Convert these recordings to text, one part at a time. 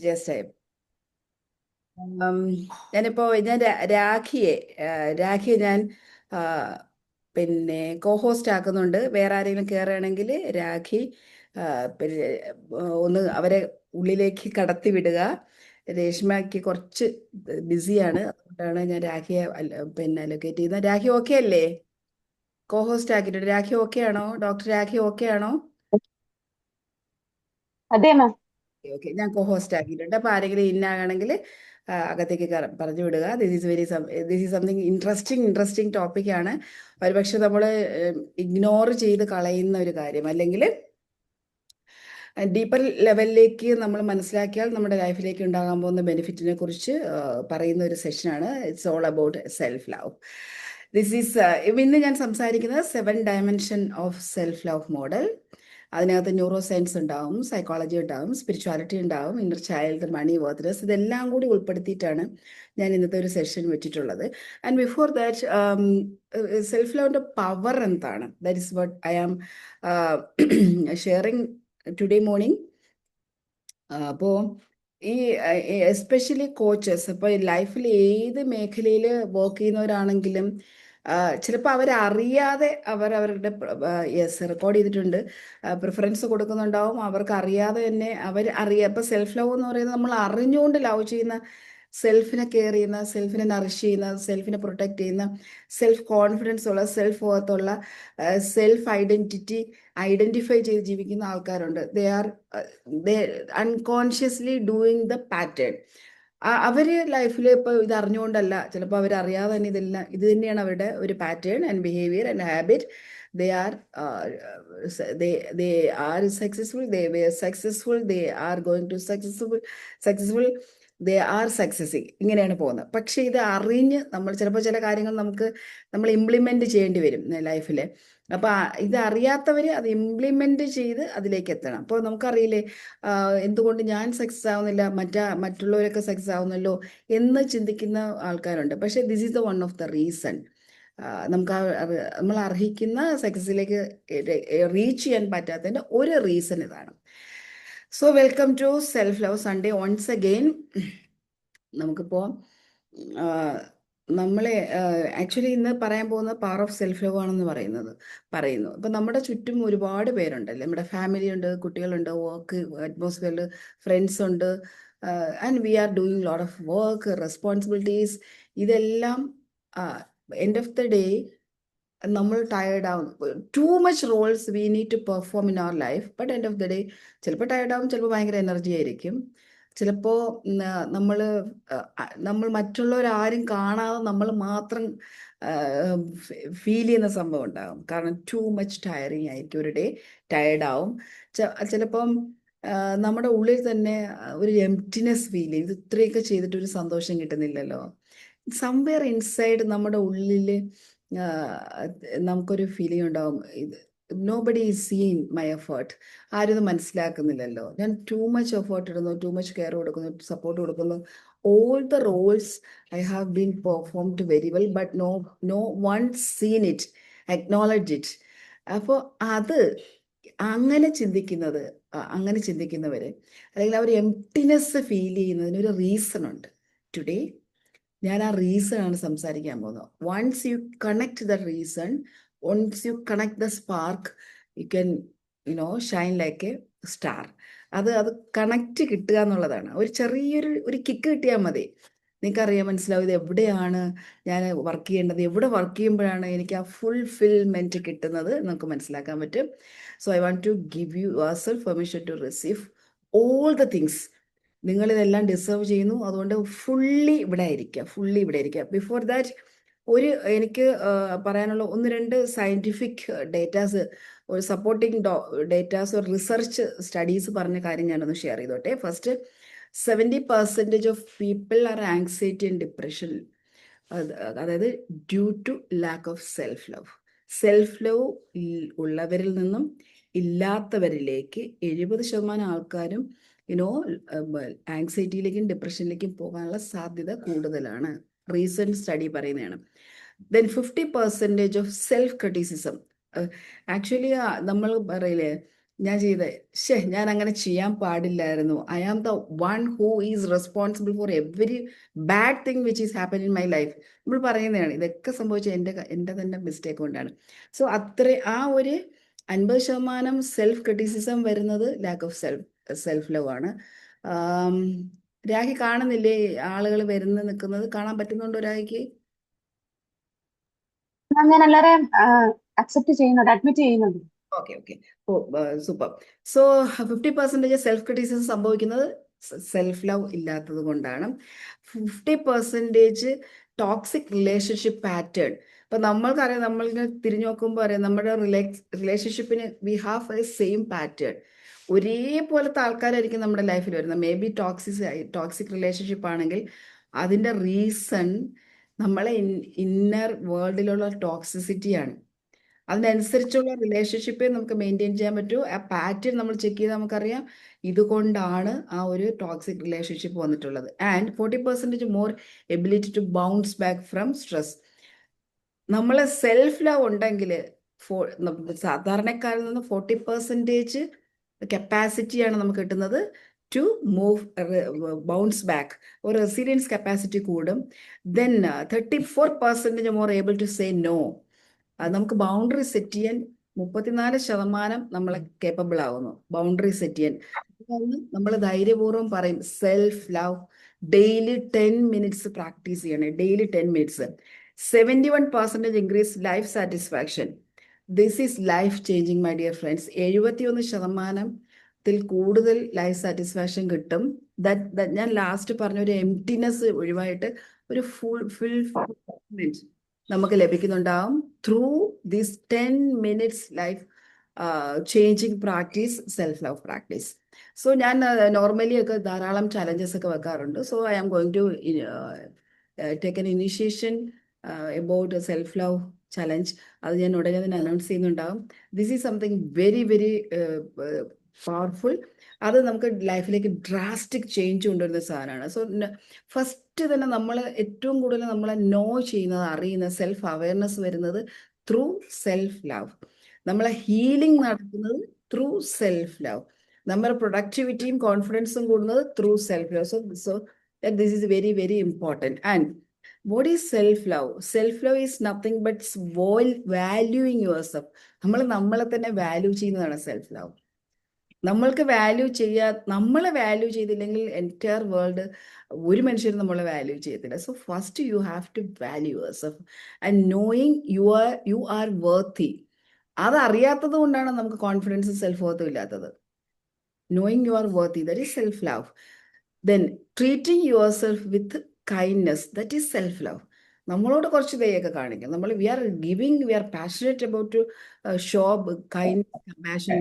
Just ഞാനിപ്പോ രാഖിയെ ഞാൻ ആ, പിന്നെ കോ-ഹോസ്റ്റ് ആക്കുന്നുണ്ട്. വേറെ ആരെങ്കിലും കയറുകയാണെങ്കിൽ രാഖി ആ, പിന്നെ ഒന്ന് അവരെ ഉള്ളിലേക്ക് കടത്തി വിടുക. രേഷ്മയ്ക്ക് കുറച്ച് ബിസിയാണ്, അതുകൊണ്ടാണ് ഞാൻ രാഖിയെ ലൊക്കേറ്റ് ചെയ്യുന്നത്. രാഖി ഓക്കെ അല്ലേ? കോ-ഹോസ്റ്റ് ആക്കിയിട്ടുണ്ട്. രാഖി ഓക്കെ ആണോ? ഡോക്ടർ രാഖി ഓക്കെ ആണോ? അതെ മാം. ഓക്കെ, ഞാൻ കോ-ഹോസ്റ്റ് ആക്കിയിട്ടുണ്ട്. അപ്പോൾ ആരെങ്കിലും ഇന്നാകണമെങ്കിൽ അകത്തേക്ക് പറഞ്ഞു വിടുക. ദിസ് ഈസ് സംതിങ് ഇൻട്രസ്റ്റിംഗ് ടോപ്പിക്കാണ്. ഒരുപക്ഷെ നമ്മൾ ഇഗ്നോർ ചെയ്ത് കളയുന്ന ഒരു കാര്യം, അല്ലെങ്കിൽ ഡീപ്പർ ലെവലിലേക്ക് നമ്മൾ മനസ്സിലാക്കിയാൽ നമ്മുടെ ലൈഫിലേക്ക് ഉണ്ടാകാൻ പോകുന്ന ബെനിഫിറ്റിനെ കുറിച്ച് പറയുന്ന ഒരു സെഷനാണ്. It's all about self love. ഇന്ന് ഞാൻ സംസാരിക്കുന്നത് 7 dimension of self love model. അതിനകത്ത് ന്യൂറോ സയൻസ് ഉണ്ടാവും, സൈക്കോളജി ഉണ്ടാവും, സ്പിരിച്വാലിറ്റി ഉണ്ടാവും, ഇന്നർ ചൈൽഡ്, മണി, വർത്ത്നെസ്, ഇതെല്ലാം കൂടി ഉൾപ്പെടുത്തിയിട്ടാണ് ഞാൻ ഇന്നത്തെ ഒരു സെഷൻ വെച്ചിട്ടുള്ളത്. ആൻഡ് ബിഫോർ ദാറ്റ്, സെൽഫ് ലവിൻ്റെ പവർ എന്താണ്, that is what I am sharing today morning. അപ്പോൾ ഈ എസ്പെഷ്യലി കോച്ചസ്, ഇപ്പോൾ ലൈഫിൽ ഏത് മേഖലയിൽ വർക്ക് ചെയ്യുന്നവരാണെങ്കിലും ചിലപ്പോൾ അവരറിയാതെ അവരുടെ യെസ് റെക്കോർഡ് ചെയ്തിട്ടുണ്ട്, പ്രിഫറൻസ് കൊടുക്കുന്നുണ്ടാവും. അവർക്ക് അറിയാതെ തന്നെ ഇപ്പോൾ സെൽഫ് ലവ് എന്ന് പറയുന്നത് നമ്മൾ അറിഞ്ഞുകൊണ്ട് ലവ് ചെയ്യുന്ന, സെൽഫിനെ കെയർ ചെയ്യുന്ന, സെൽഫിനെ നറിഷ് ചെയ്യുന്ന, സെൽഫിനെ പ്രൊട്ടക്റ്റ് ചെയ്യുന്ന, സെൽഫ് കോൺഫിഡൻസ് ഉള്ള, സെൽഫ് വർത്തുള്ള, സെൽഫ് ഐഡന്റിഫൈ ചെയ്ത് ജീവിക്കുന്ന ആൾക്കാരുണ്ട്. ദേ അൺകോൺഷ്യസ്ലി ഡൂയിങ് ദ പാറ്റേൺ. അവര് ലൈഫിൽ ഇപ്പോൾ ഇത് അറിഞ്ഞുകൊണ്ടല്ല, ചിലപ്പോൾ അവരറിയാതെ തന്നെ ഇത് തന്നെയാണ് അവരുടെ ഒരു pattern and behaviour and habit. They are they are successful, they were successful, they are going to successful, they are succeeding, ഇങ്ങനെയാണ് പോകുന്നത്. പക്ഷെ ഇത് അറിഞ്ഞ് നമ്മൾ ചിലപ്പോൾ ചില കാര്യങ്ങൾ നമ്മൾ ഇംപ്ലിമെന്റ് ചെയ്യേണ്ടി വരും ലൈഫിൽ. അപ്പൊ ഇത് അറിയാത്തവര് അത് ഇംപ്ലിമെന്റ് ചെയ്ത് അതിലേക്ക് എത്തണം. അപ്പോൾ നമുക്കറിയില്ലേ, എന്തുകൊണ്ട് ഞാൻ സക്സസ് ആവുന്നില്ല, മറ്റുള്ളവരൊക്കെ സക്സസ് ആവുന്നല്ലോ എന്ന് ചിന്തിക്കുന്ന ആൾക്കാരുണ്ട്. പക്ഷെ this is the one of the reason. നമുക്ക് നമ്മൾ അർഹിക്കുന്ന സക്സസിലേക്ക് റീച്ച് ചെയ്യാൻ പറ്റാത്തതിന്റെ ഒരു റീസൺ ഇതാണ്. So welcome to self love Sunday once again. നമുക്കിപ്പോൾ നമ്മളെ ആക്ച്വലി ഇന്ന് പറയാൻ പോകുന്ന പവർ ഓഫ് സെൽഫ് ലവ് ആണെന്ന് പറയുന്നു. ഇപ്പം നമ്മുടെ ചുറ്റും ഒരുപാട് പേരുണ്ടല്ലേ, നമ്മുടെ ഫാമിലി ഉണ്ട്, കുട്ടികളുണ്ട്, വർക്ക് അറ്റ്മോസ്ഫിയറിൽ ഫ്രണ്ട്സ് ഉണ്ട്, and we are doing lot of work responsibilities. ഇതെല്ലാം എൻഡ് ഓഫ് ദ ഡേ നമ്മൾ ടയേർഡ് ആവും. Too much roles we need to perform in our life, but end of the day ചിലപ്പോൾ tired ആവും, ചിലപ്പോൾ ഭയങ്കര energy ആയിരിക്കും. ചിലപ്പോൾ നമ്മൾ നമ്മൾ മറ്റുള്ളവരാരും കാണാതെ നമ്മൾ മാത്രം ഫീൽ ചെയ്യുന്ന സംഭവം ഉണ്ടാകും. കാരണം ടു മച്ച് ടയറിങ് ആയിരിക്കും, ഒരു ഡേ ടയേർഡ് ആവും. ചിലപ്പം നമ്മുടെ ഉള്ളിൽ തന്നെ ഒരു എംപ്റ്റിനെസ് ഫീൽ ചെയ്യും, ഇത് ഇത്രയൊക്കെ ചെയ്തിട്ട് ഒരു സന്തോഷം കിട്ടുന്നില്ലല്ലോ. സംവെയർ ഇൻസൈഡ് നമ്മുടെ ഉള്ളിൽ നമുക്കൊരു ഫീലിംഗ് ഉണ്ടാവും, ഇത് nobody is seen my effort, ആരും ഇത് മനസ്സിലാക്കുന്നില്ലല്ലോ, ഞാൻ ടു മച്ച് എഫേർട്ട് ഇടുന്നു, ടു മച്ച് കെയർ കൊടുക്കുന്നു, സപ്പോർട്ട് കൊടുക്കുന്നു, all the roles I have been performed very well, but no one seen it, acknowledge it. അപ്പോൾ അത് അങ്ങനെ ചിന്തിക്കുന്നത്, അങ്ങനെ ചിന്തിക്കുന്നവര്, അല്ലെങ്കിൽ ആ ഒരു എംപ്റ്റിനെസ് ഫീൽ ചെയ്യുന്നതിന് ഒരു റീസൺ ഉണ്ട്. ടുഡേ ഞാൻ ആ റീസൺ ആണ് സംസാരിക്കാൻ പോകുന്നത്. Once you connect the reason, once you connect the spark, you can shine like a star. അത് കണക്റ്റ് കിട്ടുക എന്നുള്ളതാണ്. ഒരു ചെറിയൊരു കിക്ക് കിട്ടിയാൽ മതി. നിങ്ങൾക്കറിയാൻ മനസ്സിലാവും ഇത് എവിടെയാണ് ഞാൻ വർക്ക് ചെയ്യേണ്ടത്, എവിടെ വർക്ക് ചെയ്യുമ്പോഴാണ് എനിക്ക് ആ ഫുൾഫിൽമെൻറ്റ് കിട്ടുന്നത് നമുക്ക് മനസ്സിലാക്കാൻ പറ്റും. So I want to give you yourself permission to receive all the things. നിങ്ങളിതെല്ലാം ഡിസേർവ് ചെയ്യുന്നു, അതുകൊണ്ട് ഫുള്ളി ഇവിടെ ആയിരിക്കുക. ബിഫോർ ദാറ്റ് എനിക്ക് പറയാനുള്ള ഒന്ന് രണ്ട് സയൻറ്റിഫിക് ഡേറ്റാസ്, ഒരു സപ്പോർട്ടിങ് ഡേറ്റാസ്, ഒരു റിസർച്ച് സ്റ്റഡീസ് പറഞ്ഞ കാര്യം ഞാനൊന്ന് ഷെയർ ചെയ്തോട്ടെ. First, 70% of people are anxiety and depression, അതായത് due to lack of self love. Self love ഉള്ളവരിൽ നിന്നും ഇല്ലാത്തവരിലേക്ക് 70% ആൾക്കാരും ആങ്സൈറ്റിയിലേക്കും ഡിപ്രഷനിലേക്കും പോകാനുള്ള സാധ്യത കൂടുതലാണ്. റീസെന്റ് സ്റ്റഡി പറയുന്നതാണ്. Then 50% of self criticism. Actually നമ്മൾ പറയില്ലേ, ഞാൻ ചെയ്തേ, ഞാൻ അങ്ങനെ ചെയ്യാൻ പാടില്ലായിരുന്നു. I am the one who is responsible for every bad thing which is happen in my life. നമ്മൾ പറയുന്നതാണ് ഇതൊക്കെ സംഭവിച്ച എൻ്റെ തന്നെ മിസ്റ്റേക്ക് കൊണ്ടാണ്. സോ ആ ഒരു 50% സെൽഫ് ക്രിറ്റിസിസം വരുന്നത് ലാക്ക് ഓഫ് സെൽഫ് ലവ് ആണ്. ആം, രാഹി കാണുന്നില്ലേ ആളുകൾ വരുന്ന നിൽക്കുന്നത്? കാണാൻ പറ്റുന്നുണ്ടോ രാഹിക്ക്? ഞാൻ എല്ലാരെയും അക്സെപ്റ്റ് ചെയ്യുന്നുണ്ട്, അഡ്മിറ്റ് ചെയ്യുന്നുണ്ട്. Okay okay. Oh, super. So 50% self criticism സംഭവിക്കുന്നത് സെൽഫ് ലവ് ഇല്ലാത്തത് കൊണ്ടാണ്. 50% ടോക്സിക് റിലേഷൻഷിപ്പ് പാറ്റേൺ. ഇപ്പൊ നമ്മൾക്കറിയാം, നമ്മളിങ്ങനെ തിരിഞ്ഞു നോക്കുമ്പോൾ അറിയാം നമ്മുടെ റിലേഷൻഷിപ്പിന് we have a same pattern. ഒരേപോലത്തെ ആൾക്കാരായിരിക്കും നമ്മുടെ ലൈഫിൽ വരുന്നത്. മേ ബി ടോക്സിക് റിലേഷൻഷിപ്പ് ആണെങ്കിൽ അതിൻ്റെ റീസൺ നമ്മളെ ഇന്നർ വേൾഡിലുള്ള ടോക്സിസിറ്റിയാണ്. അതിനനുസരിച്ചുള്ള റിലേഷൻഷിപ്പേ നമുക്ക് മെയിൻറ്റെയിൻ ചെയ്യാൻ പറ്റൂ. ആ പാറ്റേൺ നമ്മൾ ചെക്ക് ചെയ്താൽ നമുക്കറിയാം ഇതുകൊണ്ടാണ് ആ ഒരു ടോക്സിക് റിലേഷൻഷിപ്പ് വന്നിട്ടുള്ളത്. And 40% more ability to bounce back from stress. നമ്മൾ സെൽഫ് ലവ് ഉണ്ടെങ്കിൽ സാധാരണക്കാരിൽ നിന്ന് 40% കപ്പാസിറ്റിയാണ് നമുക്ക് കിട്ടുന്നത് ടു മൂവ് ബൗൺസ് ബാക്ക്. ഒരു റെസിലിയൻസ് കപ്പാസിറ്റി കൂടും. Then 34% more able to say no. നമുക്ക് ബൗണ്ടറി സെറ്റ് ചെയ്യാൻ 34% നമ്മളെ കേപ്പബിൾ ആവുന്നു ബൗണ്ടറി സെറ്റ് ചെയ്യാൻ. നമ്മൾ ധൈര്യപൂർവ്വം പറയും self love daily 10 minutes practice ചെയ്യണേ. Daily 10 minutes. 71% increase life satisfaction. This is life changing my dear friends. 71%-ത്തിൽ കൂടുതൽ ലൈഫ് സാറ്റിസ്ഫാക്ഷൻ കിട്ടും. ഞാൻ ലാസ്റ്റ് പറഞ്ഞ ഒരു എംപ്റ്റിനെസ് ഒഴിവായിട്ട് ഒരു ഫുൾഫിൽമെന്റ് നമുക്ക് ലഭിക്കുന്നുണ്ടാവും through this 10 minutes life changing practice, self love practice. So ഞാൻ നോർമലി ഒക്കെ ധാരാളം ചലഞ്ചസ് ഒക്കെ വെക്കാറുണ്ട്. So I am going to take an initiation about self love challenge. അത് ഞാൻ ഉടനെ തന്നെ അനൗൺസ് ചെയ്യുന്നുണ്ടാവും. This is something very very powerful. അത് നമുക്ക് ലൈഫിലേക്ക് ഡ്രാസ്റ്റിക് ചേഞ്ച് കൊണ്ടുവരുന്ന സാധനമാണ്. സോ ഫസ്റ്റ് തന്നെ നമ്മൾ ഏറ്റവും കൂടുതൽ നമ്മളെ നോ ചെയ്യുന്നത്, അറിയുന്ന സെൽഫ് അവയർനെസ് വരുന്നത് ത്രൂ സെൽഫ് ലവ്. നമ്മളെ ഹീലിംഗ് നടക്കുന്നത് ത്രൂ സെൽഫ് ലവ്. നമ്മുടെ പ്രൊഡക്ടിവിറ്റിയും കോൺഫിഡൻസും കൂടുന്നത് through self love. So this is very very important. And what is self-love? Self-love is nothing but valuing yourself. നമ്മളെ തന്നെ വാല്യൂ ചെയ്യുന്നതാണ് സെൽഫ് ലവ്. നമ്മളെ value ചെയ്തില്ലെങ്കിൽ എൻറ്റയർ വേൾഡ് ഒരു മനുഷ്യരും നമ്മളെ വാല്യൂ ചെയ്യത്തില്ല. So first you have to value yourself and knowing you are worthy. അതറിയാത്തത് കൊണ്ടാണ് നമുക്ക് കോൺഫിഡൻസും സെൽഫ് വർത്തും ഇല്ലാത്തത്. Knowing you are worthy, that is self love. Then treating yourself with kindness, that is self love. നമ്മളോട് കുറച്ച് ദയൊക്കെ കാണിക്കും. We are giving, we are passionate about to show kindness, compassion,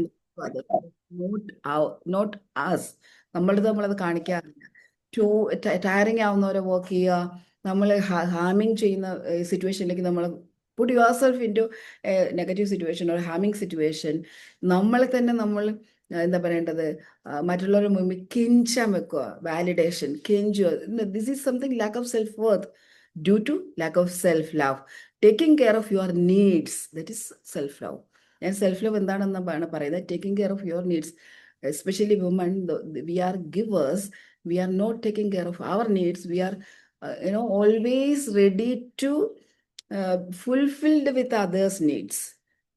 not us. നമ്മളത് കാണിക്കാറില്ല. Tiring ആവുന്നവരെ work ചെയ്യുക, നമ്മൾ ഹാമിങ് ചെയ്യുന്ന സിറ്റുവേഷനിലേക്ക് നമ്മൾ put yourself into negative situation ഒരു ഹാമിങ് സിറ്റുവേഷൻ. നമ്മളെ തന്നെ നമ്മൾ എന്താ പറയേണ്ടത്, മറ്റുള്ളവരുടെ മുമ്പിൽ കിഞ്ചാൻ വെക്കുക, വാലിഡേഷൻ, കെഞ്ചുക. This is something lack of self worth due to lack of self love. Taking care of your needs, that is self love. ഞാൻ സെൽഫ് ലവ് എന്താണെന്നാണ് പറയുന്നത്. Taking care of your needs, especially woman, we are givers. We are not taking care of our needs. We are always ready to fulfilled with others' needs.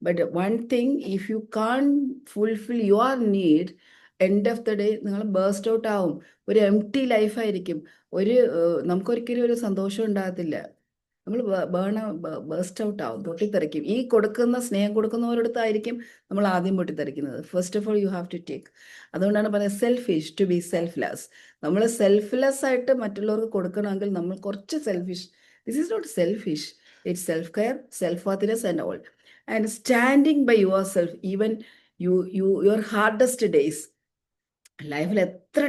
But one thing, if you can't fulfill your need, end of the day നിങ്ങൾ burst out ആവും. ഒരു empty ലൈഫായിരിക്കും. നമുക്കൊരിക്കലും ഒരു സന്തോഷം ഉണ്ടാകത്തില്ല. നമ്മൾ burst out ആവും, പൊട്ടിത്തെറിക്കും. ഈ സ്നേഹം കൊടുക്കുന്നവരടുത്തായിരിക്കും നമ്മൾ ആദ്യം പൊട്ടിത്തെറിക്കുന്നത്. First of all you have to take. അതുകൊണ്ടാണ് പറയുന്നത് സെൽഫിഷ് ടു ബി സെൽഫ്ലെസ്. നമ്മൾ സെൽഫ്ലെസ് ആയിട്ട് മറ്റുള്ളവർക്ക് കൊടുക്കണമെങ്കിൽ നമ്മൾ കുറച്ച് selfish. This is not selfish, it's self care, self worthiness and all. And standing by yourself even your hardest days. ലൈഫിൽ എത്ര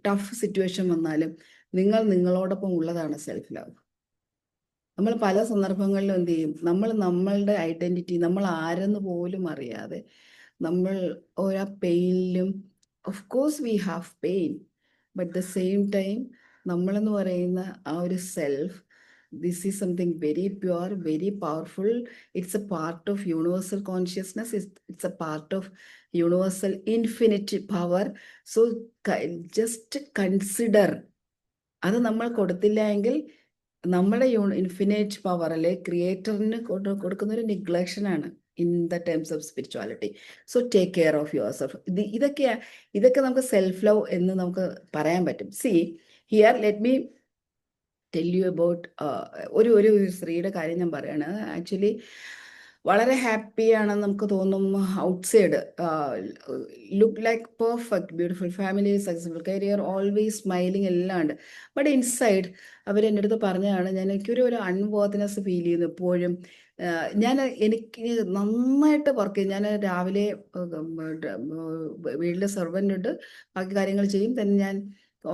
ടഫ് സിറ്റുവേഷൻ വന്നാലും നിങ്ങളോടൊപ്പം ഉള്ളതാണ് സെൽഫ് ലവ്. നമ്മൾ പല സന്ദർഭങ്ങളിലും എന്ത് ചെയ്യും, നമ്മളുടെ ഐഡൻറ്റിറ്റി, നമ്മൾ ആരെന്ന് പോലും അറിയാതെ നമ്മൾ ഓരോ പെയിനിലും, of course we have pain, but the same time നമ്മളെന്ന് പറയുന്ന ആ ഒരു self This is something very pure, very powerful. It's a part of universal consciousness. It's a part of universal infinite power. So just consider. അത് നമ്മൾ കൊടുത്തില്ല എങ്കിൽ നമ്മുടെ infinite power അല്ലെ ക്രിയേറ്ററിന് കൊടുക്കുന്ന ഒരു നിഗ്ലക്ഷനാണ് in the terms of spirituality. So take care of yourself. ഇതൊക്കെ നമുക്ക് സെൽഫ് ലവ് എന്ന് നമുക്ക് പറയാൻ പറ്റും. See here let me tell you about ഒരു സ്ത്രീയുടെ കാര്യം ഞാൻ പറയാണ്. ആക്ച്വലി വളരെ ഹാപ്പിയാണെന്ന് നമുക്ക് തോന്നും. Outside look like perfect, beautiful family, successful career, always smiling എല്ലാം ഉണ്ട്. ബട്ട് ഇൻസൈഡ് അവരെൻ്റെ അടുത്ത് പറഞ്ഞതാണ്, എനിക്കൊരു അൺവർത്ത്നെസ് ഫീൽ ചെയ്യുന്നു എപ്പോഴും. എനിക്ക് നന്നായിട്ട് വർക്ക് ചെയ്യും. ഞാൻ രാവിലെ വീട്ടിലെ സെർവൻ്റ് ഉണ്ട്, ബാക്കി കാര്യങ്ങൾ ചെയ്യും. തന്നെ ഞാൻ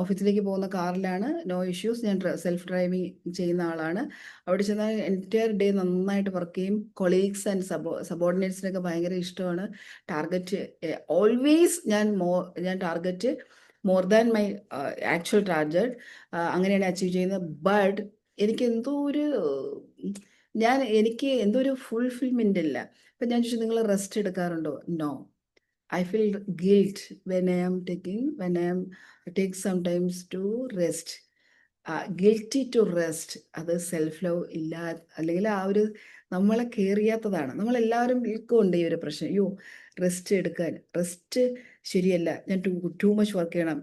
ഓഫീസിലേക്ക് പോകുന്ന കാറിലാണ്, നോ ഇഷ്യൂസ്. ഞാൻ സെൽഫ് ഡ്രൈവിംഗ് ചെയ്യുന്ന ആളാണ്. അവിടെ ചെന്നാൽ എൻറ്റയർ ഡേ നന്നായിട്ട് വർക്ക് ചെയ്യും. കൊളീഗ്സ് ആൻഡ് സബോർഡിനേറ്റ്സിനൊക്കെ ഭയങ്കര ഇഷ്ടമാണ്. ടാർഗറ്റ് ഓൾവേസ് ഞാൻ target more than my actual target, അങ്ങനെയാണ് അച്ചീവ് ചെയ്യുന്നത്. ബട്ട് എനിക്ക് എനിക്ക് എന്തോ ഒരു ഫുൾഫിൽമെൻ്റ് ഇല്ല. അപ്പം ഞാൻ ചോദിച്ചു, നിങ്ങൾ റെസ്റ്റ് എടുക്കാറുണ്ടോ? No. I feel guilt when I am take sometimes to rest. Guilty to rest. അത് സെൽഫ് ലവ് ഇല്ല, അല്ലെങ്കിൽ ആ ഒരു നമ്മളെ കെയർ ചെയ്യാത്തതാണ്. നമ്മളെല്ലാവരും ഉണ്ട് ഈ ഒരു പ്രശ്നം. റെസ്റ്റ് എടുക്കാൻ, റെസ്റ്റ് ശരിയല്ല, ഞാൻ ടു മച്ച് വർക്ക് ചെയ്യണം.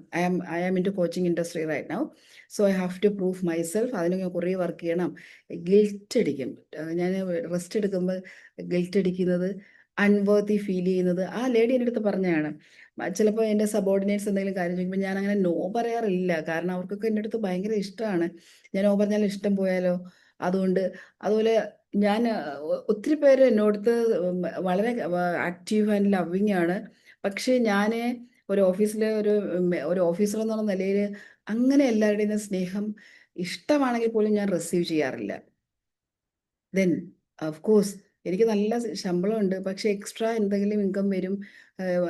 I am into coaching industry right now, so I have to prove myself. അതിന് ഞാൻ കുറേ വർക്ക് ചെയ്യണം. ഗിൽറ്റ് അടിക്കും. ഞാൻ റെസ്റ്റ് എടുക്കുമ്പോൾ ഗിൽറ്റ് അടിക്കുന്നത്, അൺവർത്തി ഫീൽ ചെയ്യുന്നത്. ആ ലേഡി എൻ്റെ അടുത്ത് പറഞ്ഞതാണ്. ചിലപ്പോൾ എൻ്റെ സബോർഡിനേറ്റ്സ് എന്തെങ്കിലും കാര്യം ചോദിക്കുമ്പോൾ ഞാൻ അങ്ങനെ നോ പറയാറില്ല. കാരണം അവർക്കൊക്കെ എൻ്റെ അടുത്ത് ഭയങ്കര ഇഷ്ടമാണ്. ഞാൻ നോ പറഞ്ഞാൽ ഇഷ്ടം പോയാലോ. അതുപോലെ ഞാൻ ഒത്തിരി പേര് എന്നോടത്ത് വളരെ ആക്റ്റീവ് ആൻഡ് ലവിങ് ആണ്. പക്ഷേ ഞാൻ ഒരു ഓഫീസിലെ ഒരു ഓഫീസർ എന്നുള്ള നിലയിൽ അങ്ങനെ എല്ലാവരുടെയും സ്നേഹം ഇഷ്ടമാണെങ്കിൽ പോലും ഞാൻ റിസീവ് ചെയ്യാറില്ല. ദെൻ ഓഫ് കോഴ്സ് എനിക്ക് നല്ല ശമ്പളമുണ്ട്, പക്ഷേ എക്സ്ട്രാ എന്തെങ്കിലും ഇൻകം വരും,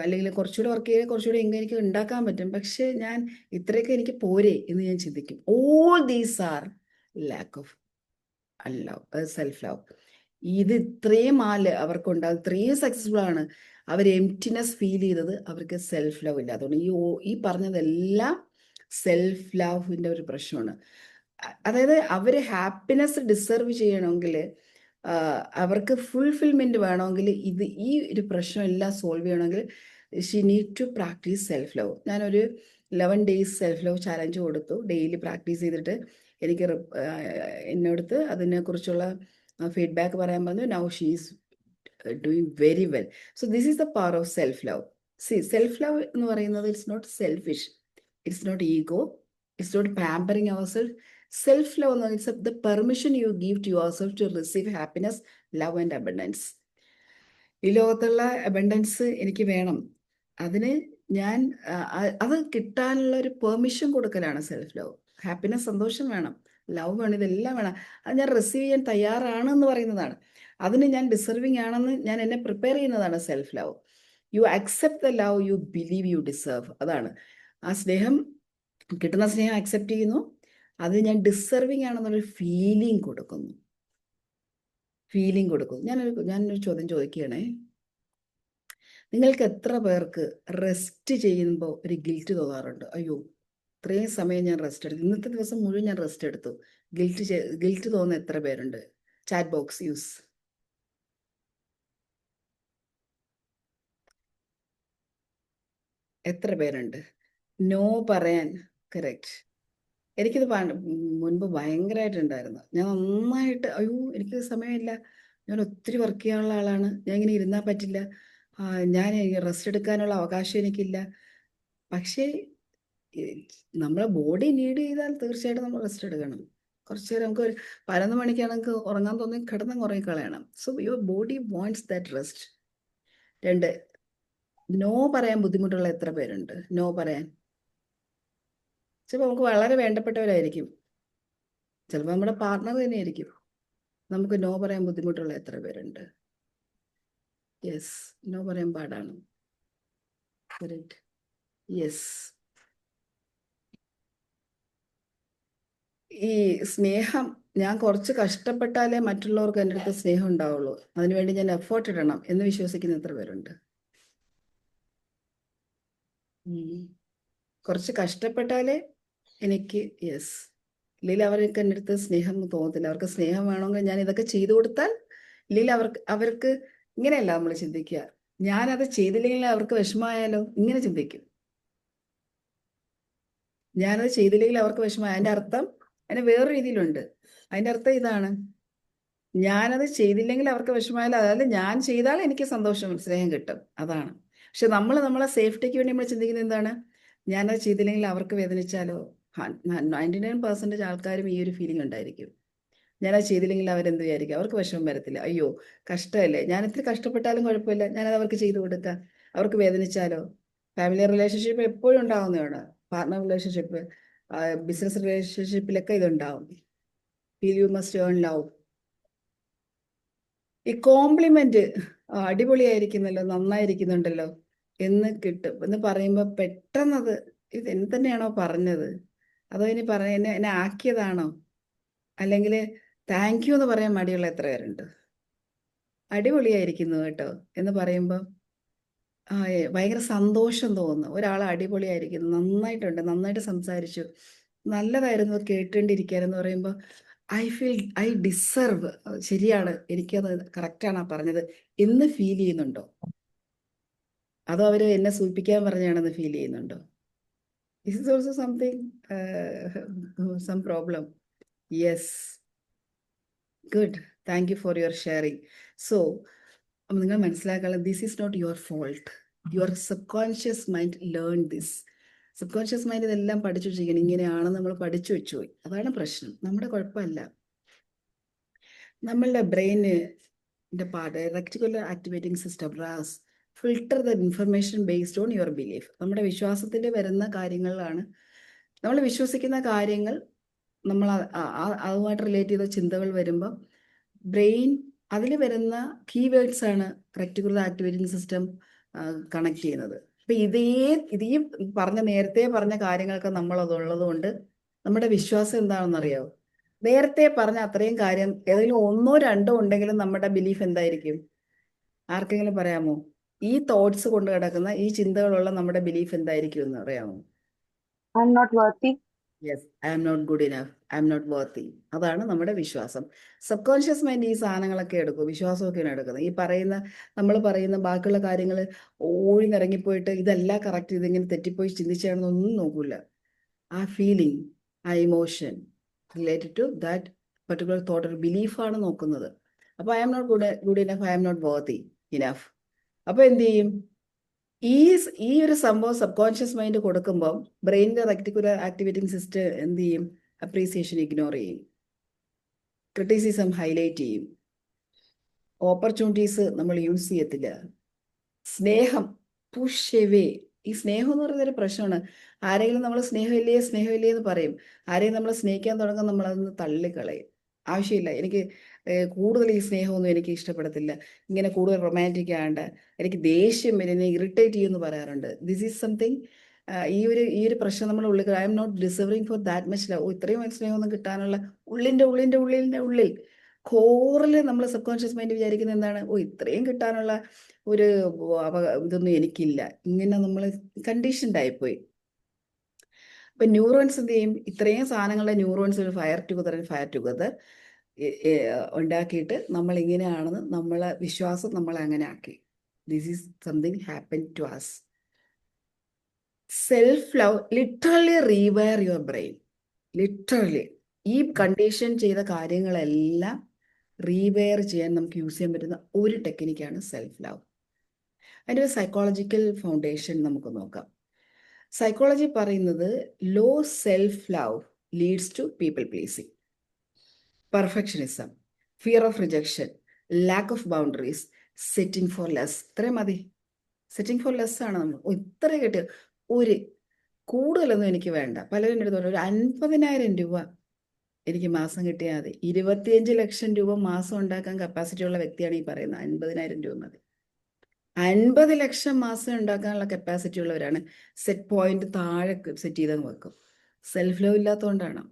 അല്ലെങ്കിൽ കുറച്ചുകൂടെ വർക്ക് ചെയ്താൽ കുറച്ചുകൂടെ ഇൻകം എനിക്ക് ഉണ്ടാക്കാൻ പറ്റും. പക്ഷേ ഞാൻ ഇത്രയൊക്കെ എനിക്ക് പോരെ എന്ന് ഞാൻ ചിന്തിക്കും. All these are lakh of self love. ഇത് ഇത്രയും അവർക്കുണ്ടാകും, ഇത്രയും സക്സസ്ഫുൾ ആണ്. അവർ എംപ്റ്റിനെസ് ഫീൽ ചെയ്തത് അവർക്ക് സെൽഫ് ലവ് ഇല്ല. അതുകൊണ്ട് ഈ പറഞ്ഞതെല്ലാം സെൽഫ് ലവിൻ്റെ ഒരു പ്രശ്നമാണ്. അതായത് അവർ ഹാപ്പിനെസ് ഡിസർവ് ചെയ്യണമെങ്കിൽ, അവർക്ക് ഫുൾഫിൽമെൻറ്റ് വേണമെങ്കിൽ, ഈ ഒരു പ്രശ്നം എല്ലാം സോൾവ് ചെയ്യണമെങ്കിൽ she need to practise self love. ഞാനൊരു 11 days സെൽഫ് ലവ് ചാലഞ്ച് കൊടുത്തു. ഡെയിലി പ്രാക്ടീസ് ചെയ്തിട്ട് എനിക്ക് എന്നോടത്ത് അതിനെക്കുറിച്ചുള്ള ഫീഡ്ബാക്ക് പറയാൻ പറഞ്ഞു. Now she is doing very well. So this is the power of self love. Self love എന്ന് പറയുന്നത് it's not selfish, it's not ego, it's not pampering our self. Self love എന്ന് പറയുന്നത് the permission you give to yourself to receive happiness, love and abundance. ഈ ലോകത്തുള്ള abundance എനിക്ക് വേണം. അതിന് ഞാൻ അത് കിട്ടാനുള്ള ഒരു പെർമിഷൻ കൊടുക്കലാണ് സെൽഫ് ലവ്. ഹാപ്പിനെസ്, സന്തോഷം വേണം, ലവ് വേണം, ഇതെല്ലാം വേണം. അത് ഞാൻ റിസീവ് ചെയ്യാൻ തയ്യാറാണെന്ന് പറയുന്നതാണ്. അതിന് ഞാൻ ഡിസർവിങ് ആണെന്ന് ഞാൻ എന്നെ പ്രിപ്പയർ ചെയ്യുന്നതാണ് self love. You accept the love you believe you deserve. അതാണ് ആ സ്നേഹം. കിട്ടുന്ന സ്നേഹം അക്സെപ്റ്റ് ചെയ്യുന്നു, അത് ഞാൻ ഡിസർവിങ് ആണെന്നുള്ളൊരു ഫീലിംഗ് കൊടുക്കുന്നു. ഞാനൊരു ചോദ്യം ചോദിക്കുകയാണേ. നിങ്ങൾക്ക് എത്ര പേർക്ക് റെസ്റ്റ് ചെയ്യുമ്പോൾ ഒരു ഗിൽറ്റ് തോന്നാറുണ്ട്? അയ്യോ, ഇത്രയും സമയം ഞാൻ റെസ്റ്റ് എടുത്തു, ഇന്നത്തെ ദിവസം മുഴുവൻ ഞാൻ റെസ്റ്റ് എടുത്തു. ഗിൽറ്റ് തോന്നുന്ന എത്ര പേരുണ്ട്? Chat box use. എത്ര പേരുണ്ട്? നോ പറയാൻ. കറക്റ്റ്. എനിക്കിത് മുൻപ് ഭയങ്കരമായിട്ടുണ്ടായിരുന്നു. ഞാൻ നന്നായിട്ട് അയ്യോ എനിക്ക് സമയമില്ല, ഞാൻ ഒത്തിരി വർക്ക് ചെയ്യാനുള്ള ആളാണ്, ഞാൻ ഇങ്ങനെ ഇരുന്നാൽ പറ്റില്ല, ഞാൻ റെസ്റ്റ് എടുക്കാനുള്ള അവകാശം എനിക്കില്ല. പക്ഷേ നമ്മളെ ബോഡി നീഡ് ചെയ്താൽ തീർച്ചയായിട്ടും നമ്മൾ റെസ്റ്റ് എടുക്കണം. കുറച്ച് നേരം നമുക്ക് 11 മണിക്കാണെങ്കിൽ ഉറങ്ങാൻ തോന്നി കിടന്നങ്ങ് ഉറങ്ങിക്കളയണം. So your body wants that rest. 2, no പറയാൻ ബുദ്ധിമുട്ടുള്ള എത്ര പേരുണ്ട്? നോ പറയാൻ. ചിലപ്പോൾ നമുക്ക് വളരെ വേണ്ടപ്പെട്ടവരായിരിക്കും, ചിലപ്പോൾ നമ്മുടെ പാർട്ണർ തന്നെയായിരിക്കും. നമുക്ക് നോ പറയാൻ ബുദ്ധിമുട്ടുള്ള എത്ര പേരുണ്ട്? യെസ്, നോ പറയാൻ പാടാണ്. കറക്റ്റ്. യെസ്. ഈ സ്നേഹം ഞാൻ കുറച്ച് കഷ്ടപ്പെട്ടാലേ മറ്റുള്ളവർക്ക് എൻ്റെ അടുത്ത് സ്നേഹം ഉണ്ടാവുള്ളൂ, അതിനുവേണ്ടി ഞാൻ എഫേർട്ട് ഇടണം എന്ന് വിശ്വസിക്കുന്ന എത്ര പേരുണ്ട്? ഉം. കുറച്ച് കഷ്ടപ്പെട്ടാലേ എനിക്ക് യെസ്, ഇല്ലെങ്കിൽ അവർക്ക് എൻ്റെ അടുത്ത് സ്നേഹം തോന്നത്തില്ല. അവർക്ക് സ്നേഹം വേണമെങ്കിൽ ഞാൻ ഇതൊക്കെ ചെയ്തു കൊടുത്താൽ, ഇല്ലെങ്കിൽ അവർക്ക് ഇങ്ങനെയല്ല നമ്മൾ ചിന്തിക്കുക, ഞാനത് ചെയ്തില്ലെങ്കിൽ അവർക്ക് വിഷമമായാലോ, ഇങ്ങനെ ചിന്തിക്കും. ഞാനത് ചെയ്തില്ലെങ്കിൽ അവർക്ക് വിഷമം, അതിൻ്റെ അർത്ഥം അതിന് വേറെ രീതിയിലുണ്ട്. അതിൻ്റെ അർത്ഥം ഇതാണ്, ഞാനത് ചെയ്തില്ലെങ്കിൽ അവർക്ക് വിഷമമായാലും, അതായത് ഞാൻ ചെയ്താൽ എനിക്ക് സന്തോഷം സ്നേഹം കിട്ടും, അതാണ്. പക്ഷെ നമ്മളെ സേഫ്റ്റിക്ക് വേണ്ടി നമ്മൾ ചിന്തിക്കുന്നത് എന്താണ്, ഞാനത് ചെയ്തില്ലെങ്കിൽ അവർക്ക് വേദനിച്ചാലോ. 99% ആൾക്കാരും ഈ ഒരു ഫീലിംഗ് ഉണ്ടായിരിക്കും. ഞാനത് ചെയ്തില്ലെങ്കിൽ അവരെന്ത് വിചാരിക്കും, അവർക്ക് വിഷമം വരത്തില്ല, അയ്യോ കഷ്ടമല്ലേ, ഞാൻ ഇത്തിരി കഷ്ടപ്പെട്ടാലും കുഴപ്പമില്ല, ഞാനത് അവർക്ക് ചെയ്തു കൊടുക്കാം, അവർക്ക് വേദനിച്ചാലോ. ഫാമിലി റിലേഷൻഷിപ്പ് എപ്പോഴും ഉണ്ടാവുന്നതാണ്, പാർട്ണർ റിലേഷൻഷിപ്പ്, ബിസിനസ് റിലേഷൻഷിപ്പിലൊക്കെ ഇതുണ്ടാവും. Feel you must earn love. ഈ കോംപ്ലിമെന്റ് അടിപൊളിയായിരിക്കുന്നല്ലോ, നന്നായിരിക്കുന്നുണ്ടല്ലോ എന്ന് കിട്ടും എന്ന് പറയുമ്പോൾ പെട്ടെന്നത് ഇത് എന്ത് പറഞ്ഞത്, അതോ ഇനി എന്നെ ആക്കിയതാണോ, അല്ലെങ്കിൽ താങ്ക് യു എന്ന് പറയാൻ മടിയുള്ള എത്ര പേരുണ്ട്. അടിപൊളിയായിരിക്കുന്നു കേട്ടോ എന്ന് പറയുമ്പോൾ ഭയങ്കര സന്തോഷം തോന്നുന്നു. ഒരാൾ അടിപൊളിയായിരിക്കുന്നു, നന്നായിട്ടുണ്ട്, നന്നായിട്ട് സംസാരിച്ചു, നല്ലതായിരുന്നു കേട്ടോണ്ടിരിക്കാനെന്ന് പറയുമ്പോൾ ഐ ഡിസർവ്, ശരിയാണ്, എനിക്കത് കറക്റ്റാണ് ആ പറഞ്ഞത് എന്ന് ഫീൽ ചെയ്യുന്നുണ്ടോ? അതോ അവർ എന്നെ സൂചിപ്പിക്കാൻ പറഞ്ഞാണെന്ന് ഫീൽ ചെയ്യുന്നുണ്ടോ? This is also something, some problem. Yes, good, thank you for your sharing. So നിങ്ങൾ മനസ്സിലാക്കാനുള്ള, this is not your fault, your subconscious mind learn this. Subconscious mind ഇതെല്ലാം പഠിച്ചു വെച്ചിരിക്കണം, ഇങ്ങനെയാണെന്ന് നമ്മൾ പഠിച്ചു വെച്ചു പോയി, അതാണ് പ്രശ്നം, നമ്മുടെ കുഴപ്പമല്ല. നമ്മളുടെ ബ്രെയിനിന്റെ part reticular activating system RAS filter the information based on your belief. നമ്മുടെ വിശ്വാസത്തിൽ വരുന്ന കാര്യങ്ങളാണ്, നമ്മൾ വിശ്വസിക്കുന്ന കാര്യങ്ങൾ, നമ്മൾ അതുമായിട്ട് റിലേറ്റ് ചെയ്ത ചിന്തകൾ വരുമ്പോൾ ബ്രെയിൻ അതിൽ വരുന്ന കീവേഡ്സ് ആണ് റെക്ടിക്കുലർ ആക്ടിവേറ്റിംഗ് സിസ്റ്റം കണക്ട് ചെയ്യുന്നത്. അപ്പം ഇതേ നേരത്തെ പറഞ്ഞ കാര്യങ്ങളൊക്കെ അതുള്ളത് കൊണ്ട് നമ്മുടെ വിശ്വാസം എന്താണെന്നറിയാമോ? നേരത്തെ പറഞ്ഞ അത്രയും കാര്യം ഏതെങ്കിലും ഒന്നോ രണ്ടോ ഉണ്ടെങ്കിലും നമ്മുടെ ബിലീഫ് എന്തായിരിക്കും? ആർക്കെങ്കിലും പറയാമോ? ഈ തോട്ട്സ് കൊണ്ട് കിടക്കുന്ന ഈ ചിന്തകളുള്ള നമ്മുടെ ബിലീഫ് എന്തായിരിക്കും എന്ന് അറിയാമോ? I am not worthy. Yes, I am not good enough, I am not worthy. അതാണ് നമ്മുടെ വിശ്വാസം. സബ് കോൺഷ്യസ് മൈൻഡ് ഈ സാധനങ്ങളൊക്കെ എടുക്കും, വിശ്വാസമൊക്കെയാണ് എടുക്കുന്നത്. നമ്മൾ പറയുന്ന ബാക്കിയുള്ള കാര്യങ്ങൾ ഓഴിനിറങ്ങിപ്പോയിട്ട് ഇതല്ല കറക്റ്റ്, ഇതിങ്ങനെ തെറ്റിപ്പോയി ചിന്തിച്ചാണെന്നൊന്നും നോക്കൂല. ആ ഫീലിംഗ്, ആ emotion related to that particular thought, ഒരു ബിലീഫാണ് നോക്കുന്നത്. അപ്പോൾ I am not good enough, I am not worthy enough. അപ്പോൾ എന്ത് ചെയ്യും? ഈ ഈ ഒരു സംഭവം സബ് കോൺഷ്യസ് മൈൻഡ് കൊടുക്കുമ്പോൾ ബ്രെയിനിന്റെ റെക്ടിക്കുലർ ആക്ടിവേറ്റിംഗ് സിസ്റ്റം എന്ത് ചെയ്യും? അപ്രീസിയേഷൻ ഇഗ്നോർ ചെയ്യും, ക്രിറ്റിസിസം ഹൈലൈറ്റ് ചെയ്യും, ഓപ്പർച്യൂണിറ്റീസ് നമ്മൾ യൂസ് ചെയ്യത്തില്ല, സ്നേഹം പുഷ് എവേ. ഈ സ്നേഹം എന്ന് പറയുന്നൊരു പ്രശ്നമാണ്. ആരെങ്കിലും നമ്മൾ സ്നേഹമില്ലേ സ്നേഹമില്ലേ എന്ന് പറയും, ആരെയും നമ്മൾ സ്നേഹിക്കാൻ തുടങ്ങും, നമ്മളതൊന്ന് തള്ളിക്കളയും. ആവശ്യമില്ല, എനിക്ക് കൂടുതൽ ഈ സ്നേഹമൊന്നും എനിക്ക് ഇഷ്ടപ്പെടത്തില്ല, ഇങ്ങനെ കൂടുതൽ റൊമാൻറ്റിക് ആണ്ട് എനിക്ക് ദേഷ്യം വരും, എന്നെ ഇറിറ്റേറ്റ് ചെയ്യുമെന്ന് പറയാറുണ്ട്. ദിസ് ഈസ് സംതിങ്, ഈ ഒരു പ്രശ്നം നമ്മൾ ഉള്ളിൽ, I am not deserving for that much love. ഇത്രയും സ്നേഹമൊന്നും കിട്ടാനുള്ള ഉള്ളിൻ്റെ ഉള്ളിൽ കോറിൽ നമ്മൾ സബ് കോൺഷ്യസ് മൈൻഡ് വിചാരിക്കുന്നത് എന്താണ്? ഇത്രയും കിട്ടാനുള്ള ഒരു ഇതൊന്നും എനിക്കില്ല, ഇങ്ങനെ നമ്മൾ കണ്ടീഷൻഡ് ആയിപ്പോയി. അപ്പൊ ന്യൂറോൺസ് എന്ത് ചെയ്യും? ഇത്രയും സാധനങ്ങളുടെ ന്യൂറോൺസ് ഒരു ഫയർ ടുഗദർ ഉണ്ടാക്കിയിട്ട് നമ്മൾ ഇങ്ങനെയാണെന്ന് നമ്മളെ വിശ്വാസം നമ്മളെ അങ്ങനെ ആക്കി. This is something happen to us. Self love literally rewire your brain. Literally ഈ കണ്ടീഷൻ ചെയ്ത കാര്യങ്ങളെല്ലാം റീവെയർ ചെയ്യാൻ നമുക്ക് യൂസ് ചെയ്യാൻ പറ്റുന്ന ഒരു ടെക്നിക്കാണ് സെൽഫ് ലവ്. അതിൻ്റെ ഒരു സൈക്കോളജിക്കൽ ഫൗണ്ടേഷൻ നമുക്ക് നോക്കാം. സൈക്കോളജി പറയുന്നത് low self love leads to people pleasing, perfectionism, fear of rejection, lack of boundaries, setting for less. ഇത്രയും മതി, സെറ്റിംഗ് ഫോർ ലെസ് ആണ് നമ്മൾ. ഇത്ര കിട്ടിയ ഒരു കൂടുതലൊന്നും എനിക്ക് വേണ്ട. പലരും എടുത്തു ഒരു 50,000 രൂപ എനിക്ക് മാസം കിട്ടിയാൽ മതി. 25 ലക്ഷം രൂപ മാസം ഉണ്ടാക്കാൻ കപ്പാസിറ്റി ഉള്ള വ്യക്തിയാണ് ഈ പറയുന്നത്. 50,000 രൂപ മതി. 50 ലക്ഷം മാസം ഉണ്ടാക്കാനുള്ള കപ്പാസിറ്റി ഉള്ളവരാണ് സെറ്റ് പോയിന്റ് താഴെ സെറ്റ് ചെയ്തങ്ങ് വെക്കും. സെൽഫ് ലവ് ഇല്ലാത്തതുകൊണ്ടാണ്.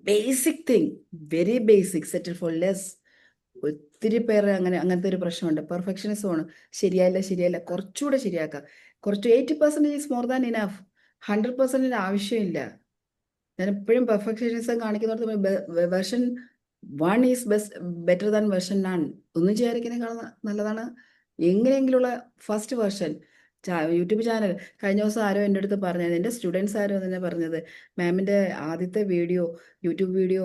Basic thing, very basic, settle for less. ഒത്തിരി പേര് അങ്ങനത്തെ ഒരു പ്രശ്നമുണ്ട്. പെർഫെക്ഷനിസമാണ്. ശരിയായില്ല, കുറച്ചുകൂടെ ശരിയാക്കാം. കുറച്ച് 80% ഈസ് മോർ ദാൻ ഇനഫ്. 100% ആവശ്യമില്ല. ഞാൻ എപ്പോഴും പെർഫെക്ഷനിസം കാണിക്കുന്നിടത്ത് version 1 is better than version 9. ഒന്നും ചെയ്യാതിരിക്കുന്നതിനേക്കാൾ നല്ലതാണ് എങ്ങനെയെങ്കിലുള്ള ഫസ്റ്റ് വെർഷൻ. യൂട്യൂബ് ചാനൽ കഴിഞ്ഞ ദിവസം ആരോ എൻ്റെ അടുത്ത് പറഞ്ഞത്, എൻ്റെ സ്റ്റുഡൻസ് ആരോ തന്നെ പറഞ്ഞത്, മാമിൻ്റെ ആദ്യത്തെ യൂട്യൂബ് വീഡിയോ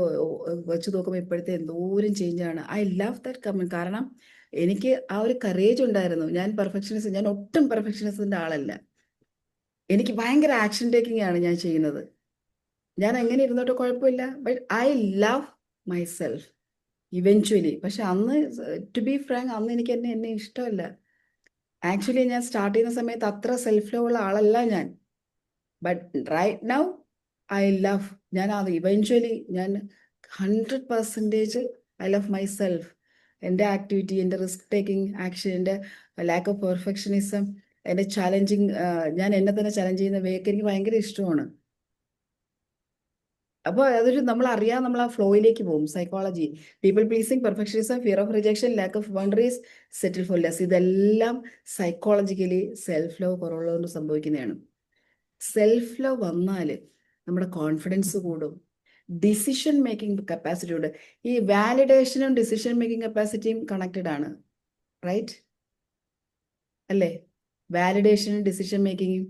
വെച്ച് നോക്കുമ്പോൾ ഇപ്പോഴത്തെ എന്തോരം ചേഞ്ചാണ്. I love that comment. കാരണം എനിക്ക് ആ ഒരു കറേജ് ഉണ്ടായിരുന്നു. ഞാൻ ഒട്ടും പെർഫെക്ഷനിസത്തിൻ്റെ ആളല്ല. എനിക്ക് ഭയങ്കര ആക്ഷൻ ടേക്കിംഗ് ആണ് ഞാൻ ചെയ്യുന്നത്. ഞാൻ എങ്ങനെ ഇരുന്നോട്ട് കുഴപ്പമില്ല. But I love myself eventually. പക്ഷെ അന്ന്, ടു ബി ഫ്രാങ്ക്, അന്ന് എനിക്ക് എന്നെ ഇഷ്ടമല്ല. ആക്ച്വലി ഞാൻ സ്റ്റാർട്ട് ചെയ്യുന്ന സമയത്ത് അത്ര സെൽഫ് ലവ് ഉള്ള ആളല്ല ഞാൻ. But right now I love. അത് ഇവൻച്വലി ഞാൻ 100% ഐ ലവ് മൈസെൽഫ്. എൻ്റെ ആക്ടിവിറ്റി, എൻ്റെ റിസ്ക് ടേക്കിംഗ് ആക്ഷൻ, എൻ്റെ ലാക്ക് ഓഫ് പെർഫെക്ഷനിസം, എൻ്റെ ചാലഞ്ചിങ്, ഞാൻ എന്നെ തന്നെ ചലഞ്ച് ചെയ്യുന്ന വേക്ക് എനിക്ക് ഭയങ്കര ഇഷ്ടമാണ്. അപ്പോൾ അതൊരു നമ്മൾ ആ ഫ്ലോയിലേക്ക് പോകും. Psychology, people pleasing, perfectionism, fear of rejection, lack of boundaries, settle for less, ഇതെല്ലാം സൈക്കോളജിക്കലി സെൽഫ് ലവ് കുറവുള്ളതുകൊണ്ട് സംഭവിക്കുന്നതാണ്. സെൽഫ് ലവ് വന്നാൽ നമ്മുടെ കോൺഫിഡൻസ് കൂടും, ഡിസിഷൻ മേക്കിംഗ് കപ്പാസിറ്റി ഉണ്ട്. ഈ വാലിഡേഷനും ഡിസിഷൻ മേക്കിംഗ് കപ്പാസിറ്റിയും കണക്റ്റഡ് ആണ്, റൈറ്റ് അല്ലേ? വാലിഡേഷനും ഡിസിഷൻ മേക്കിങ്ങും.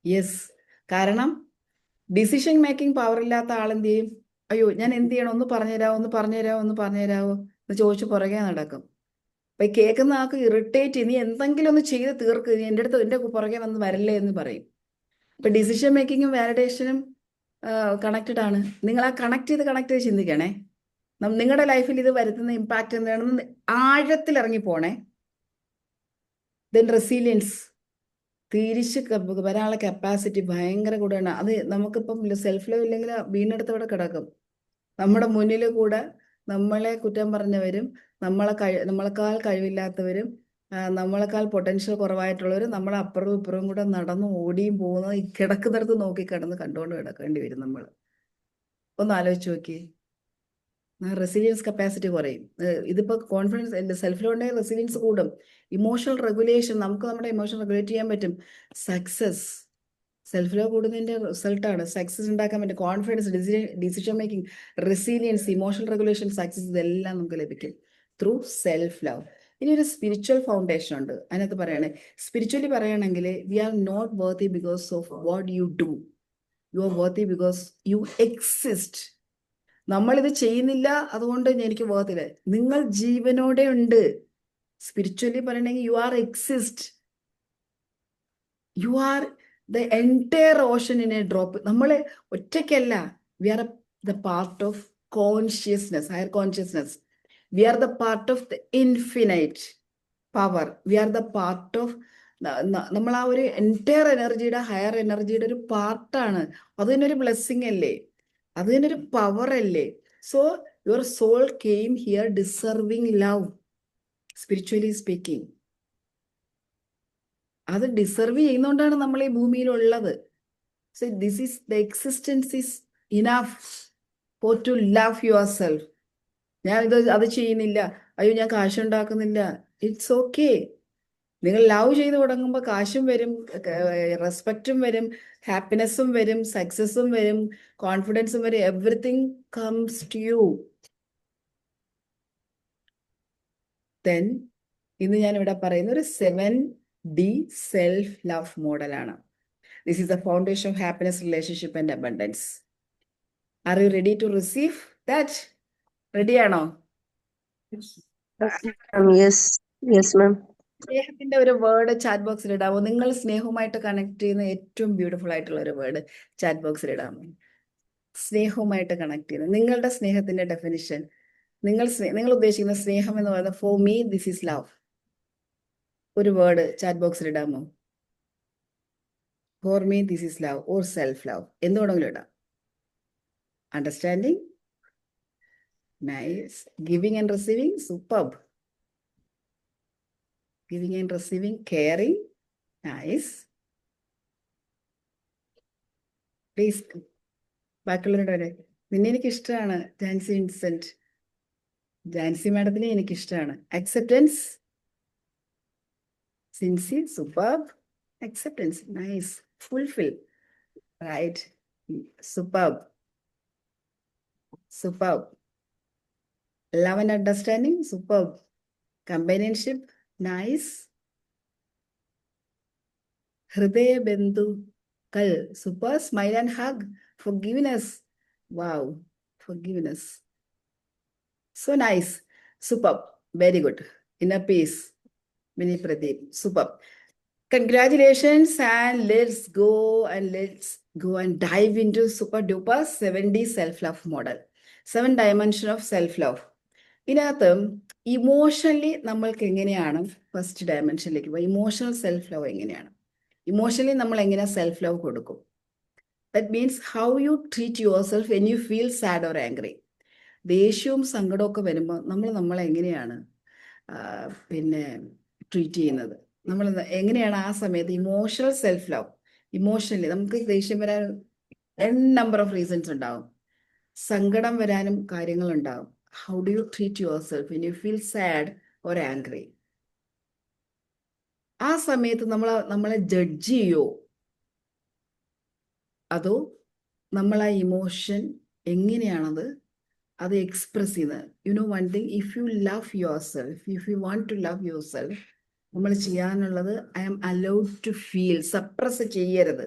യെസ്. കാരണം ഡിസിഷൻ മേക്കിംഗ് പവർ ഇല്ലാത്ത ആളെന്ത് ചെയ്യും? അയ്യോ, ഞാൻ എന്ത് ചെയ്യണം, ഒന്ന് പറഞ്ഞുതരാമോ എന്ന് ചോദിച്ചു പുറകെ നടക്കും. അപ്പൊ ഈ കേൾക്കുന്ന ആൾക്ക് ഇറിറ്റേറ്റ്, നീ എന്തെങ്കിലും ഒന്ന് ചെയ്ത് തീർക്ക്, നീ എൻ്റെ പുറകെ വന്ന് വരല്ലേ എന്ന് പറയും. ഇപ്പൊ ഡിസിഷൻ മേക്കിങ്ങും വാലിഡേഷനും കണക്റ്റഡ് ആണ്. നിങ്ങൾ ആ കണക്ട് ചെയ്ത് ചിന്തിക്കണേ. നിങ്ങളുടെ ലൈഫിൽ ഇത് വരുത്തുന്ന ഇമ്പാക്റ്റ് എന്താണെന്ന് ആഴത്തിൽ ഇറങ്ങി പോണേ. ദെൻ റെസീലിയൻസ്, തിരിച്ച് വരാനുള്ള കപ്പാസിറ്റി ഭയങ്കര കൂടെയാണ്. അത് നമുക്കിപ്പം സെൽഫ് ലവ് ഇല്ലെങ്കിൽ വീണെടുത്തവിടെ കിടക്കും. നമ്മുടെ മുന്നിൽ കൂടെ നമ്മളെ കുറ്റം പറഞ്ഞവരും, നമ്മളെക്കാൾ കഴിവില്ലാത്തവരും, നമ്മളെക്കാൾ പൊട്ടൻഷ്യൽ കുറവായിട്ടുള്ളവരും, നമ്മളെ അപ്പുറവും ഇപ്പുറവും കൂടെ നടന്നു ഓടിയും പോകുന്നത് ഈ കിടക്കുന്നിടത്ത് നോക്കി കണ്ടുകൊണ്ട് കിടക്കേണ്ടി വരും നമ്മൾ. ഒന്ന് ആലോചിച്ച് നോക്കിയേ. റെസിലിയൻസ് കപ്പാസിറ്റി കുറയും. ഇതിപ്പോൾ കോൺഫിഡൻസ്, സെൽഫ് ലവ് ഉണ്ടെങ്കിൽ റെസിലിയൻസ് കൂടും. ഇമോഷണൽ റെഗുലേഷൻ, നമുക്ക് നമ്മുടെ ഇമോഷൻ റെഗുലേറ്റ് ചെയ്യാൻ പറ്റും. സക്സസ്, സെൽഫ് ലവ് കൂടുന്നതിൻ്റെ റിസൾട്ടാണ്. സക്സസ് ഉണ്ടാക്കാൻ പറ്റും. Confidence, decision making, resilience, emotional regulation, success, ഇതെല്ലാം നമുക്ക് ലഭിക്കും ത്രൂ സെൽഫ് ലവ്. ഇനി ഒരു സ്പിരിച്വൽ ഫൗണ്ടേഷൻ ഉണ്ട്. അതിനകത്ത് പറയണേ, സ്പിരിച്വലി പറയുകയാണെങ്കിൽ, we are not worthy because of what you do, you are worthy because you exist. നമ്മളിത് ചെയ്യുന്നില്ല അതുകൊണ്ട് എനിക്ക് വർത്തില്ല. നിങ്ങൾ ജീവനോടെ ഉണ്ട്. സ്പിരിച്വലി പറയണമെങ്കിൽ you are exist, you are the entire ocean in a drop. നമ്മൾ ഒറ്റയ്ക്കല്ല. We are the part of consciousness, higher consciousness. We are the part of the infinite power. We are the part of, നമ്മൾ ആ ഒരു entire എനർജിയുടെ, higher എനർജിയുടെ ഒരു പാർട്ടാണ്. അത് തന്നെ ഒരു ബ്ലെസ്സിങ് അല്ലേ? അത് തന്നെ ഒരു പവർ അല്ലേ? So your soul came here deserving love, spiritually speaking. അത് ഡിസർവ് ചെയ്യുന്നതുകൊണ്ടാണ് നമ്മൾ ഈ ഭൂമിയിലുള്ളത്. So this is the existence is enough for to love your self. ഞാൻ അത് ചെയ്യുന്നില്ല, അയ്യോ ഞാൻ കാശുണ്ടാക്കുന്നില്ല, ഇറ്റ്സ് ഓക്കെ. നിങ്ങൾ ലവ് ചെയ്ത് തുടങ്ങുമ്പോൾ കാശും വരും, റെസ്പെക്റ്റും വരും, ഹാപ്പിനെസ്സും വരും, സക്സസും വരും, കോൺഫിഡൻസും വരും. Everything comes to you. Then ഇന്ന് ഞാൻ ഇവിടെ പറയുന്ന ഒരു 7D സെൽഫ് ലവ് മോഡലാണ്. This is the foundation of happiness, relationship and abundance. Are you ready to receive that? റെഡിയാണോ? Yes, ma'am. സ്നേഹത്തിന്റെ ഒരു വേർഡ് ചാറ്റ് ബോക്സിൽ ഇടാമോ? നിങ്ങൾ സ്നേഹവുമായിട്ട് കണക്ട് ചെയ്യുന്ന ഏറ്റവും ബ്യൂട്ടിഫുൾ ആയിട്ടുള്ള ഒരു വേർഡ് ചാറ്റ് ബോക്സിൽ ഇടാമോ? സ്നേഹവുമായിട്ട് കണക്ട് ചെയ്യുന്നത്, നിങ്ങളുടെ സ്നേഹത്തിന്റെ ഡെഫിനിഷൻ, നിങ്ങൾ ഉദ്ദേശിക്കുന്ന സ്നേഹം എന്ന് പറയുന്നത്, for me this is love. ഒരു വേർഡ് ചാറ്റ് ബോക്സിൽ ഇടാമോ? For me this is love or self love, എന്തുകൊണ്ടെങ്കിലും ഇടാം. Understanding, nice. Giving and receiving, superb. Giving and receiving, caring, nice. Please ബാക്കിയുള്ളവരുടെ വരെ. നിന്നെ എനിക്ക് ഇഷ്ടമാണ് ജാൻസി വിൻസെന്റ്. ജാൻസി മാഡത്തിനെ എനിക്ക് ഇഷ്ടമാണ്. Acceptance. Sincy super. Acceptance nice. Fulfil right. Super super. Love and understanding super. Companionship nice. ഹൃദയ ബന്ധുക്കൾ super. Smile and hug. Forgiveness. Wow. Forgiveness so nice. Superb. Very good. Inner peace. Mini Pradeep. Superb. Congratulations, and let's go and dive into super duper 7D self-love model. 7 dimension of self-love. ഇതിനകത്ത് emotionally നമ്മൾക്ക് എങ്ങനെയാണ് first ഡയമെൻഷനിലേക്ക് പോകുക. Emotional self love എങ്ങനെയാണ്? Emotionally നമ്മൾ എങ്ങനെ self love കൊടുക്കും? That means how you treat your self when you feel sad or angry. ദേഷ്യവും സങ്കടമൊക്കെ വരുമ്പോൾ നമ്മളെ എങ്ങനെയാണ് പിന്നെ ട്രീറ്റ് ചെയ്യുന്നത്? നമ്മൾ എങ്ങനെയാണ് ആ സമയത്ത് ഇമോഷണൽ സെൽഫ് ലവ്? ഇമോഷണലി നമുക്ക് ദേഷ്യം വരാൻ നമ്പർ ഓഫ് റീസൺസ് ഉണ്ടാവും. സങ്കടം വരാനും കാര്യങ്ങളുണ്ടാവും. How do you treat your self when you feel sad or angry? ആ സമയത്ത് നമ്മളെ ജഡ്ജ് ചെയ്യോ, അതോ നമ്മൾ ആ ഇമോഷൻ എങ്ങനെയാണത് അത് എക്സ്പ്രസ് ചെയ്യുന്നത്? You know one thing, if you love your self, if you want to love your self, നമ്മൾ ചെയ്യാനുള്ളത് I am allowed to feel. Suppress ചെയ്യരുത്.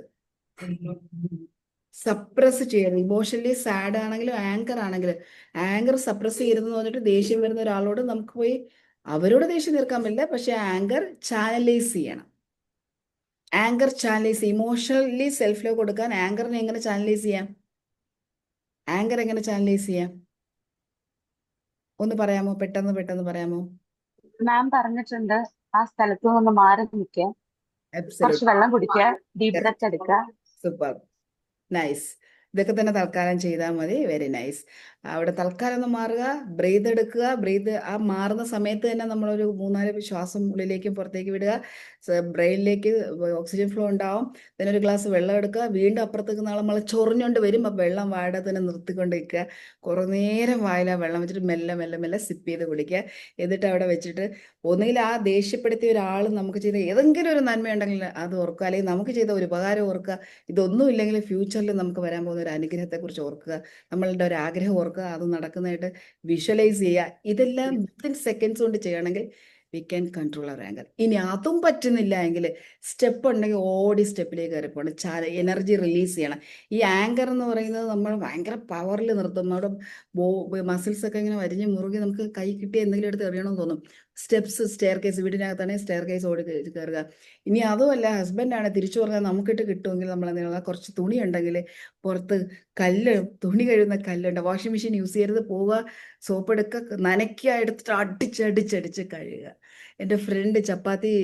സപ്രസ് ചെയ്യരുത്. ഇമോഷണലി സാഡ് ആണെങ്കിലും ആങ്കർ ആണെങ്കിലും ആങ്കർ സപ്രസ് ചെയ്യരുതെന്ന് പറഞ്ഞിട്ട് ദേഷ്യം വരുന്ന ഒരാളോട് നമുക്ക് പോയി അവരോട് ദേഷ്യം തീർക്കാൻ പറ്റില്ല. പക്ഷെ ആങ്കർ ചാനലൈസ് ചെയ്യണം. Anchor channelise. Emotionally self love കൊടുക്കാൻ ആങ്കറിനെ എങ്ങനെ ചാനലൈസ് ചെയ്യാം? ആങ്കർ എങ്ങനെ ചാനലൈസ് ചെയ്യാം? ഒന്ന് പറയാമോ? പെട്ടെന്ന് പറയാമോ? മാം പറഞ്ഞിട്ടുണ്ട് ആ സ്ഥലത്തു നിന്ന് മാറി നിൽക്കുക, കുറച്ച് അബ്സല്യൂട്ട്. വെള്ളം കുടിക്കുക, ഡീപ് ബ്രെത്ത് എടുക്കുക. സൂപ്പർ. നൈസ്. ഇതൊക്കെ തന്നെ തൽക്കാലം ചെയ്താൽ മതി. Very nice. അവിടെ തൽക്കാലം ഒന്ന് മാറുക, ബ്രീത്ത് എടുക്കുക. ബ്രീത്ത് ആ മാറുന്ന സമയത്ത് തന്നെ നമ്മളൊരു 3-4 ശ്വാസം ഉള്ളിലേക്കും പുറത്തേക്ക് വിടുക. ബ്രെയിനിലേക്ക് ഓക്സിജൻ ഫ്ലോ ഉണ്ടാവും. then ഒരു ഗ്ലാസ് വെള്ളം എടുക്കുക. വീണ്ടും അപ്പുറത്തേക്ക് നമ്മൾ ചൊറിഞ്ഞുകൊണ്ട് വരും. അപ്പം വെള്ളം വായുടെ തന്നെ നിർത്തിക്കൊണ്ട് നിൽക്കുക. കുറേ നേരം വായില വെള്ളം വെച്ചിട്ട് മെല്ലെ മെല്ലെ മെല്ലെ സിപ്പ് ചെയ്ത് കുടിക്കുക. എന്നിട്ട് അവിടെ വെച്ചിട്ട് ഒന്നുകിൽ ആ ദേഷ്യപ്പെടുത്തിയ ഒരാൾ നമുക്ക് ചെയ്ത ഏതെങ്കിലും ഒരു നന്മയുണ്ടെങ്കിൽ അത് ഓർക്കുക, അല്ലെങ്കിൽ നമുക്ക് ചെയ്ത ഒരു ഉപകാരം ഓർക്കുക. ഇതൊന്നും ഇല്ലെങ്കിൽ ഫ്യൂച്ചറിൽ നമുക്ക് വരാൻ പോകുന്ന ഒരു അനുഗ്രഹത്തെക്കുറിച്ച് ഓർക്കുക. നമ്മളുടെ ഒരു ആഗ്രഹം ഓർക്കുക, അത് നടക്കുന്നതായിട്ട് വിഷ്വലൈസ് ചെയ്യുക. ഇതെല്ലാം വിത്തിൻ സെക്കൻഡ്സ് കൊണ്ട് ചെയ്യണമെങ്കിൽ we can control our anger. ഇനി അതും പറ്റുന്നില്ല എങ്കിൽ സ്റ്റെപ്പ് ഉണ്ടെങ്കിൽ ഓടി സ്റ്റെപ്പിലേക്ക് കയറി പോകണം. എനർജി റിലീസ് ചെയ്യണം. ഈ ആങ്കർ എന്ന് പറയുന്നത് നമ്മൾ ഭയങ്കര പവറിൽ നിർത്തും. നമ്മുടെ മസിൽസ് ഒക്കെ ഇങ്ങനെ വരിഞ്ഞ് മുറുകി നമുക്ക് കൈ കിട്ടി എന്തെങ്കിലും എടുത്ത് എറിയണമെന്ന് തോന്നും. സ്റ്റെപ്സ്, സ്റ്റെയർ കേസ്, വീടിനകത്താണെങ്കിൽ സ്റ്റെയർ കേസ് ഓടി കയറുക. ഇനി അതുമല്ല, ഹസ്ബൻഡാണ് തിരിച്ചു പറഞ്ഞാൽ നമുക്കിട്ട് കിട്ടുമെങ്കിൽ നമ്മൾ എന്തെങ്കിലും കുറച്ച് തുണി ഉണ്ടെങ്കിൽ പുറത്ത് തുണി കഴുകുന്ന കല്ലുണ്ട്, വാഷിംഗ് മെഷീൻ യൂസ് ചെയ്യരുത്. പോവുക, സോപ്പ് എടുക്കുക, നനയ്ക്കുക, എടുത്തിട്ട് അടിച്ചടിച്ചടിച്ച് കഴുകുക. എൻ്റെ ഫ്രണ്ട് ചപ്പാത്തി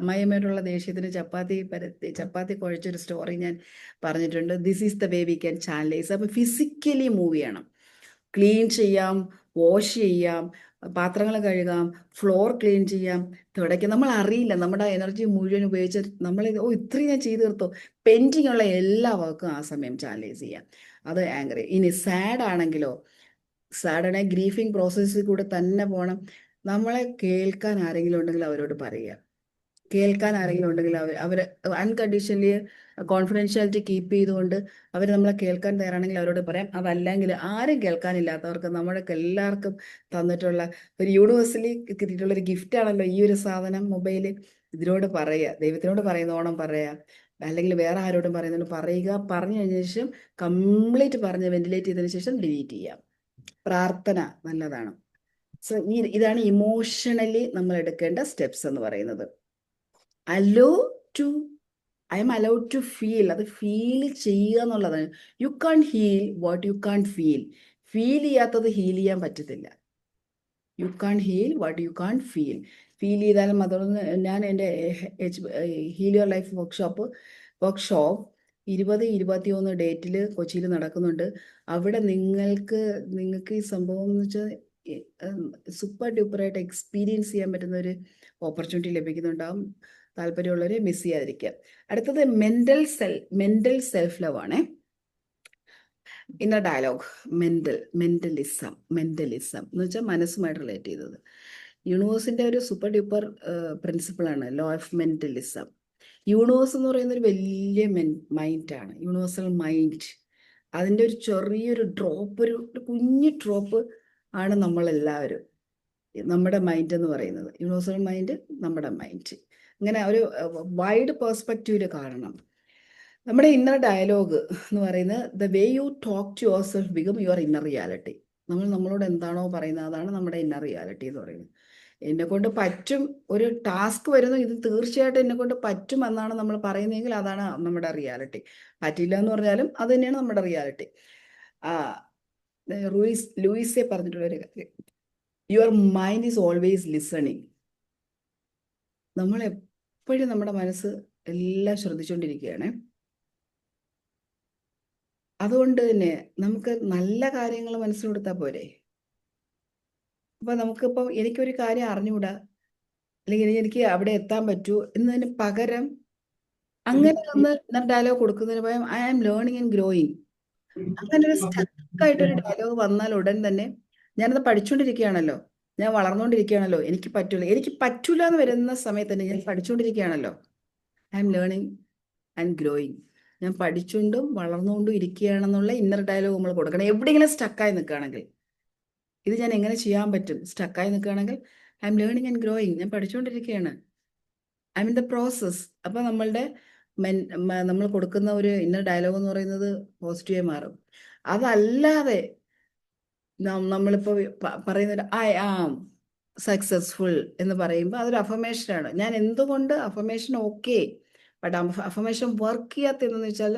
അമ്മായിയമ്മയോടുള്ള ദേഷ്യത്തിന് ചപ്പാത്തി കുഴച്ചൊരു സ്റ്റോറി ഞാൻ പറഞ്ഞിട്ടുണ്ട്. This is the way we can channelise. അപ്പോൾ ഫിസിക്കലി മൂവ് ചെയ്യണം. ക്ലീൻ ചെയ്യാം, വാഷ് ചെയ്യാം, പാത്രങ്ങൾ കഴുകാം, ഫ്ലോർ ക്ലീൻ ചെയ്യാം, തുടയ്ക്കാം. നമ്മൾ അറിയില്ല, നമ്മുടെ എനർജി മുഴുവൻ ഉപയോഗിച്ച് നമ്മൾ ഇത്രയും ഞാൻ ചെയ്ത് തീർത്തോ. പെൻഡിങ് ഉള്ള എല്ലാ വർക്കും ആ സമയം ചാനലൈസ് ചെയ്യാം. അത് ആങ്കറി. ഇനി സാഡ് ആണെങ്കിലോ, സാഡാണെങ്കിൽ ഗ്രീഫിങ് പ്രോസസ്സിൽ കൂടെ തന്നെ പോകണം. നമ്മളെ കേൾക്കാൻ ആരെങ്കിലും ഉണ്ടെങ്കിൽ അവരോട് പറയുക. കേൾക്കാൻ ആരെങ്കിലും ഉണ്ടെങ്കിൽ അവർ അൺകണ്ടീഷണലി കോൺഫിഡൻഷ്യാലിറ്റി കീപ്പ് ചെയ്തുകൊണ്ട് അവർ നമ്മളെ കേൾക്കാൻ തയ്യാറാണെങ്കിൽ അവരോട് പറയാം. അതല്ലെങ്കിൽ ആരും കേൾക്കാനില്ലാത്തവർക്ക് നമ്മൾക്ക് എല്ലാവർക്കും തന്നിട്ടുള്ള ഒരു യൂണിവേഴ്സലി കിട്ടിയിട്ടുള്ള ഒരു ഗിഫ്റ്റ് ആണല്ലോ ഈ ഒരു സാധനം, മൊബൈൽ. ഇതിനോട് പറയുക, ദൈവത്തിനോട് പറയുന്നോണം പറയുക, അല്ലെങ്കിൽ വേറെ ആരോടും പറയുന്നതിന് പറയുക. പറഞ്ഞു കഴിഞ്ഞ ശേഷം കംപ്ലീറ്റ് പറഞ്ഞ് വെന്റിലേറ്റ് ചെയ്തതിന് ശേഷം ഡിലീറ്റ് ചെയ്യാം. പ്രാർത്ഥന നല്ലതാണ്. സോ ഇതാണ് ഇമോഷണലി നമ്മൾ എടുക്കേണ്ട സ്റ്റെപ്സ് എന്ന് പറയുന്നത്. Allow to I am allowed to feel. അത് ഫീൽ ചെയ്യുക എന്നുള്ളതാണ്. You can heal what you can feel. Feel ചെയ്യാത്തത് ഹീൽ ചെയ്യാൻ പറ്റത്തില്ല. You can heal what you can feel. Feel ചെയ്താലും അതൊന്ന് ഞാൻ എൻ്റെ ഹീൽ യുവർ ലൈഫ് വർക്ക്ഷോപ്പ് 20-21 ഡേറ്റിൽ കൊച്ചിയിൽ നടക്കുന്നുണ്ട്. അവിടെ നിങ്ങൾക്ക് ഈ സംഭവം എന്ന് വെച്ചാൽ സൂപ്പർ ഡ്യൂപ്പറായിട്ട് എക്സ്പീരിയൻസ് ചെയ്യാൻ പറ്റുന്ന ഒരു ഓപ്പർച്യൂണിറ്റി ലഭിക്കുന്നുണ്ടാവും. താല്പര്യമുള്ളവരെ മിസ് ചെയ്യാതിരിക്കുക. അടുത്തത് മെൻ്റൽ സെൽഫ് ലവ് ആണേ. ഇന്നർ ഡയലോഗ്, മെന്റലിസം എന്ന് വെച്ചാൽ മനസ്സുമായിട്ട് റിലേറ്റ് ചെയ്തത്. യൂണിവേഴ്സിന്റെ ഒരു സൂപ്പർ ഡ്യൂപ്പർ പ്രിൻസിപ്പിളാണ് ലോ ഓഫ് മെന്റലിസം. യൂണിവേഴ്സ് എന്ന് പറയുന്ന ഒരു വലിയ മൈൻഡാണ്, യൂണിവേഴ്സൽ മൈൻഡ്. അതിൻ്റെ ഒരു ചെറിയൊരു ഡ്രോപ്പ്, ഒരു കുഞ്ഞു ഡ്രോപ്പ് ആണ് നമ്മളെല്ലാവരും. നമ്മുടെ മൈൻഡ് എന്ന് പറയുന്നത്, യൂണിവേഴ്സൽ മൈൻഡ്, നമ്മുടെ മൈൻഡ്. ഇങ്ങനെ ഒരു വൈഡ് പേഴ്സ്പെക്റ്റീവിൽ കാണണം. നമ്മുടെ ഇന്നർ ഡയലോഗ് എന്ന് പറയുന്നത് the way you talk to yourself become your inner reality. നമ്മൾ നമ്മളോട് എന്താണോ പറയുന്നത് അതാണ് നമ്മുടെ ഇന്നർ റിയാലിറ്റി എന്ന് പറയുന്നത്. എന്നെ കൊണ്ട് പറ്റും, ഒരു ടാസ്ക് വരുന്നു, ഇത് തീർച്ചയായിട്ടും എന്നെ കൊണ്ട് പറ്റും എന്നാണ് നമ്മൾ പറയുന്നതെങ്കിൽ അതാണ് നമ്മുടെ റിയാലിറ്റി. പറ്റില്ല എന്ന് പറഞ്ഞാലും അത് തന്നെയാണ് നമ്മുടെ റിയാലിറ്റി. ലൂയിസെ പറഞ്ഞിട്ടുള്ള ഒരു കാര്യം, your mind is always listening. നമ്മൾ എപ്പോഴും നമ്മുടെ മനസ്സ് എല്ലാം ശ്രദ്ധിച്ചുകൊണ്ടിരിക്കുകയാണ്. അതുകൊണ്ട് തന്നെ നമുക്ക് നല്ല കാര്യങ്ങൾ മനസ്സിൽ കൊടുത്താൽ പോരെ. അപ്പൊ നമുക്കിപ്പോൾ എനിക്കൊരു കാര്യം അറിഞ്ഞുകൂടാ, അല്ലെങ്കിൽ എനിക്ക് അവിടെ എത്താൻ പറ്റൂ എന്നതിന് പകരം അങ്ങനെ ഒന്ന് ഡയലോഗ് കൊടുക്കുന്നതിന് പകരം I am learning and growing. അങ്ങനെ ഒരു സ്റ്റക്കായിട്ടൊരു ഡയലോഗ് വന്നാൽ ഉടൻ തന്നെ ഞാനത് പഠിച്ചുകൊണ്ടിരിക്കുകയാണല്ലോ, ഞാൻ വളർന്നുകൊണ്ടിരിക്കുകയാണല്ലോ, എനിക്ക് പറ്റൂല എന്ന് വരുന്ന സമയത്ത് തന്നെ ഞാൻ പഠിച്ചുകൊണ്ടിരിക്കുകയാണല്ലോ. I am learning and growing. ഞാൻ പഠിച്ചുകൊണ്ടും വളർന്നുകൊണ്ടും ഇരിക്കുകയാണെന്നുള്ള ഇന്നർ ഡയലോഗ് നമ്മൾ കൊടുക്കണം. എവിടെയെങ്കിലും സ്റ്റക്കായി നിൽക്കുകയാണെങ്കിൽ, ഇത് ഞാൻ എങ്ങനെ ചെയ്യാൻ പറ്റും, സ്റ്റക്കായി നിൽക്കുകയാണെങ്കിൽ I M learning and growing, ഞാൻ പഠിച്ചുകൊണ്ടിരിക്കുകയാണ്, ഐ മീൻ ദ പ്രോസസ്. അപ്പൊ നമ്മളുടെ നമ്മൾ കൊടുക്കുന്ന ഒരു ഇന്നർ ഡയലോഗ് എന്ന് പറയുന്നത് പോസിറ്റീവായി മാറും. അതല്ലാതെ നമ്മളിപ്പോൾ പറയുന്നത് ഐ ആം സക്സസ്ഫുൾ എന്ന് പറയുമ്പോൾ അതൊരു അഫർമേഷനാണ്. ഞാൻ എന്തുകൊണ്ട് affirmation okay, but affirmation work ചെയ്യാത്തതെന്ന് വെച്ചാൽ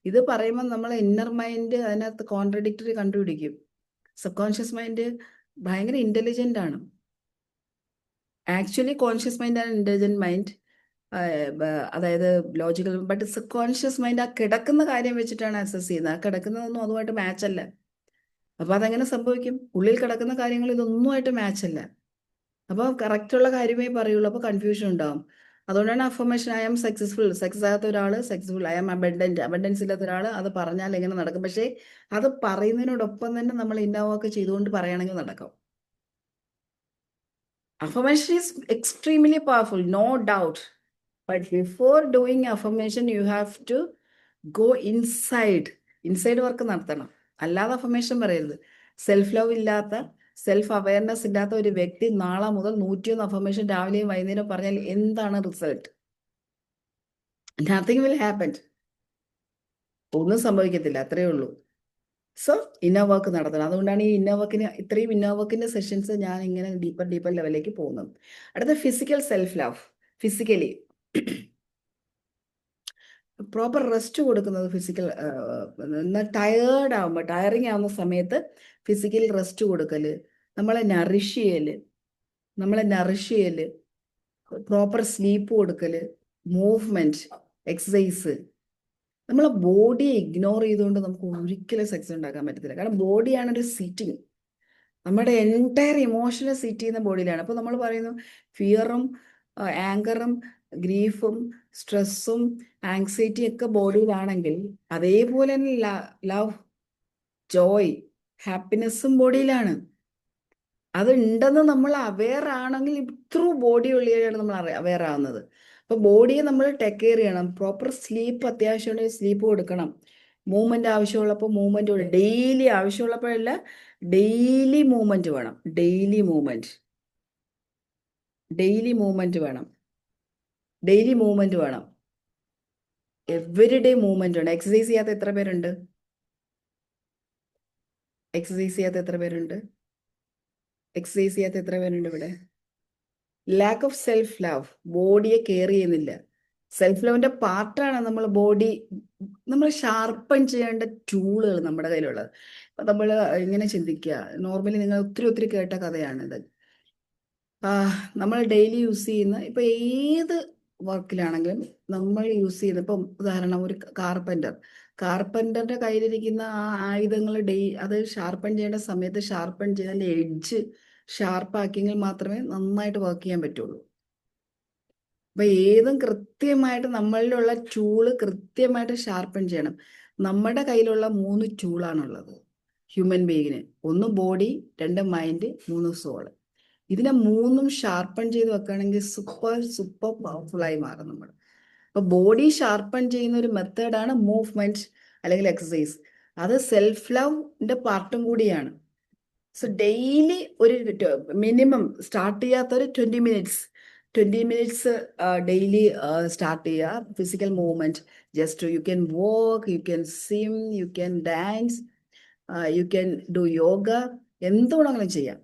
ഇത് പറയുമ്പോൾ നമ്മൾ ഇന്നർ മൈൻഡ് അതിനകത്ത് കോൺട്രഡിക്ടറി കണ്ടുപിടിക്കും. സബ് കോൺഷ്യസ് മൈൻഡ് ഭയങ്കര ഇന്റലിജന്റ് ആണ്. ആക്ച്വലി കോൺഷ്യസ് മൈൻഡ് ആണ് ഇന്റലിജന്റ് മൈൻഡ്, അതായത് logical. But subconscious mind ആ കിടക്കുന്ന കാര്യം വെച്ചിട്ടാണ് അസസ് ചെയ്യുന്നത്. ആ കിടക്കുന്നതൊന്നും അതുമായിട്ട് മാച്ച് അല്ല. അപ്പൊ അതെങ്ങനെ സംഭവിക്കും? ഉള്ളിൽ കിടക്കുന്ന കാര്യങ്ങൾ ഇതൊന്നുമായിട്ട് മാച്ച് അല്ല. അപ്പോൾ കറക്റ്റുള്ള കാര്യമേ പറയുള്ളൂ. അപ്പോൾ കൺഫ്യൂഷൻ ഉണ്ടാവും. അതുകൊണ്ടാണ് affirmation I am successful, success ആകാത്ത ഒരാൾ സക്സസ്ഫുൾ, ഐ ആം അബൻഡൻസ് ഇല്ലാത്ത ഒരാൾ അത് പറഞ്ഞാൽ എങ്ങനെ നടക്കും? പക്ഷേ അത് പറയുന്നതിനോടൊപ്പം തന്നെ നമ്മൾ ഇന്നോവൊക്കെ ചെയ്തുകൊണ്ട് പറയുകയാണെങ്കിൽ നടക്കും. Affirmation is extremely powerful, no doubt. But before doing affirmation, you have to go inside. Inside work നടത്തണം. അല്ലാതെ അഫർമേഷൻ പറയരുത്. സെൽഫ് ലവ് ഇല്ലാത്ത, സെൽഫ് അവയർനെസ് ഇല്ലാത്ത ഒരു വ്യക്തി നാളെ മുതൽ 101 അഫർമേഷൻ രാവിലെയും വൈകുന്നേരം പറഞ്ഞാൽ എന്താണ് റിസൾട്ട്? Nothing will happen. ഒന്നും സംഭവിക്കത്തില്ല, അത്രയേ ഉള്ളൂ. സോ ഇന്നർ വർക്ക് നടത്തണം. അതുകൊണ്ടാണ് ഈ ഇത്രയും ഇന്നർ വർക്കിന്റെ സെഷൻസ് ഞാൻ ഇങ്ങനെ ഡീപ്പർ ലെവലിലേക്ക് പോകുന്നത്. അടുത്ത physical self love. Physically proper rest കൊടുക്കുന്നത്, ഫിസിക്കൽ ടയറിങ് ആവുന്ന സമയത്ത് ഫിസിക്കലി റെസ്റ്റ് കൊടുക്കല്, നമ്മളെ നറിഷ് ചെയ്യല്, പ്രോപ്പർ സ്ലീപ്പ് കൊടുക്കല്, മൂവ്മെന്റ്, എക്സസൈസ്. നമ്മളെ ബോഡിയെ ഇഗ്നോർ ചെയ്തുകൊണ്ട് നമുക്ക് ഒരിക്കലും സക്സസ് ഉണ്ടാക്കാൻ പറ്റത്തില്ല. കാരണം ബോഡിയാണ് ഒരു സീറ്റിംഗ്, നമ്മുടെ എൻറ്റയർ ഇമോഷനെ സീറ്റ് ചെയ്യുന്ന ബോഡിയിലാണ്. അപ്പോൾ നമ്മൾ പറയുന്നു ഫിയറും ആങ്കറും ഗ്രീഫും സ്ട്രെസ്സും ആങ്സൈറ്റിയും ഒക്കെ ബോഡിയിലാണെങ്കിൽ അതേപോലെ തന്നെ ലവ്, ജോയ്, ഹാപ്പിനെസ്സും ബോഡിയിലാണ്. അത് ഉണ്ടെന്ന് നമ്മൾ അവെയർ ആണെങ്കിൽ ത്രൂ ബോഡി വഴിയാണ് നമ്മൾ അവെയർ ആവുന്നത്. അപ്പൊ ബോഡിയെ നമ്മൾ ടേക്ക് കെയർ ചെയ്യണം. പ്രോപ്പർ സ്ലീപ്പ് അത്യാവശ്യമുണ്ടെങ്കിൽ സ്ലീപ്പ് കൊടുക്കണം. മൂവ്മെന്റ് ആവശ്യമുള്ളപ്പോൾ മൂവ്മെന്റ്, ഡെയിലി ആവശ്യമുള്ളപ്പോഴല്ല, ഡെയിലി മൂവ്മെന്റ് വേണം. ഡെയിലി മൂവ്മെന്റ് വേണം. എവരിഡേ മൂവ്മെന്റ് വേണം. എക്സസൈസ് ചെയ്യാത്ത എത്ര പേരുണ്ട്? എക്സസൈസ് ചെയ്യാത്ത എത്ര പേരുണ്ട് ഇവിടെ? Lack of self love. ബോഡിയെ കെയർ ചെയ്യുന്നില്ല. സെൽഫ് ലവിന്റെ പാർട്ടാണ് നമ്മൾ ഷാർപ്പൺ ചെയ്യേണ്ട ടൂളുകൾ നമ്മുടെ കയ്യിലുള്ളത്. അപ്പൊ നമ്മൾ ഇങ്ങനെ ചിന്തിക്കുക, നോർമലി നിങ്ങൾ ഒത്തിരി കേട്ട കഥയാണിത്. നമ്മൾ ഡെയിലി യൂസ് ചെയ്യുന്ന, ഇപ്പൊ ഏത് വർക്കിലാണെങ്കിലും നമ്മൾ യൂസ് ചെയ്യുന്ന, ഇപ്പം ഉദാഹരണം ഒരു കാർപ്പന്ററിന്റെ കയ്യിലിരിക്കുന്ന ആ ആയുധങ്ങൾ അത് ഷാർപ്പൺ ചെയ്യേണ്ട സമയത്ത് ഷാർപ്പൺ ചെയ്തതിന്റെ എഡ്ജ് ഷാർപ്പാക്കിയെങ്കിൽ മാത്രമേ നന്നായിട്ട് വർക്ക് ചെയ്യാൻ പറ്റുള്ളൂ. അപ്പൊ ഏതും കൃത്യമായിട്ട് നമ്മളിലുള്ള ടൂള് കൃത്യമായിട്ട് ഷാർപ്പൺ ചെയ്യണം. നമ്മുടെ കയ്യിലുള്ള 3 ടൂളാണുള്ളത് ഹ്യൂമൻ ബീയിങ്ങിന്. ഒന്ന് ബോഡി, 2 മൈൻഡ്, 3 സോൾ. ഇതിനെ 3ഉം ഷാർപ്പൺ ചെയ്ത് വെക്കുകയാണെങ്കിൽ സൂപ്പർ സൂപ്പർ പവർഫുള്ളായി മാറും നമ്മൾ. അപ്പൊ ബോഡി ഷാർപ്പൺ ചെയ്യുന്ന ഒരു മെത്തേഡാണ് മൂവ്മെന്റ് അല്ലെങ്കിൽ എക്സസൈസ്. അത് സെൽഫ് ലവിന്റെ പാർട്ടും കൂടിയാണ്. സോ ഡെയിലി ഒരു മിനിമം സ്റ്റാർട്ട് ചെയ്യാത്തൊരു 20 മിനിറ്റ്സ് ഡെയിലി സ്റ്റാർട്ട് ചെയ്യുക. Physical movement, just you can walk, you can swim, you can dance, you can do yoga, എന്ത് വേണമെങ്കിലും ചെയ്യാം.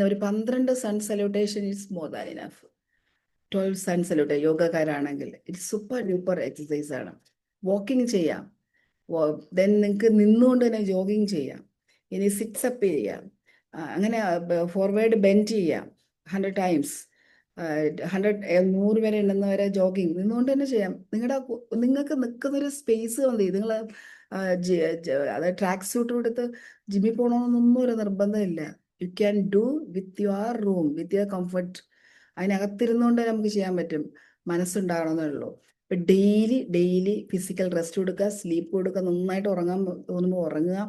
ഒരു 12 sun salutation is more than enough. 12 sun salutation യോഗക്കാരാണെങ്കിൽ it's super duper exercise ആണ്. Walking ചെയ്യാം. Then നിങ്ങൾക്ക് നിന്നുകൊണ്ട് തന്നെ ജോഗിങ് ചെയ്യാം. ഇനി സിറ്റ്സ് അപ്പ് ചെയ്യാം. അങ്ങനെ ഫോർവേഡ് ബെൻഡ് ചെയ്യാം 100 ടൈംസ്. 100 വരെ എണ്ണുന്നവരെ ജോഗിങ് നിന്നുകൊണ്ട് തന്നെ ചെയ്യാം. നിങ്ങൾക്ക് നിൽക്കുന്നൊരു സ്പേസ് മതി. നിങ്ങൾ അതായത് ട്രാക്ക് സൂട്ട് കൊടുത്ത് ജിമ്മിൽ പോകണമെന്നൊന്നും ഒരു നിർബന്ധമില്ല. You can do with your room, with your comfort. അതിനകത്തിരുന്നുകൊണ്ട് നമുക്ക് ചെയ്യാൻ പറ്റും. മനസ്സുണ്ടാകണമെന്നേ ഉള്ളൂ. ഇപ്പം ഡെയിലി ഫിസിക്കൽ റെസ്റ്റ് കൊടുക്കുക, സ്ലീപ്പ് കൊടുക്കുക, നന്നായിട്ട് ഉറങ്ങാൻ തോന്നുമ്പോൾ ഉറങ്ങുക.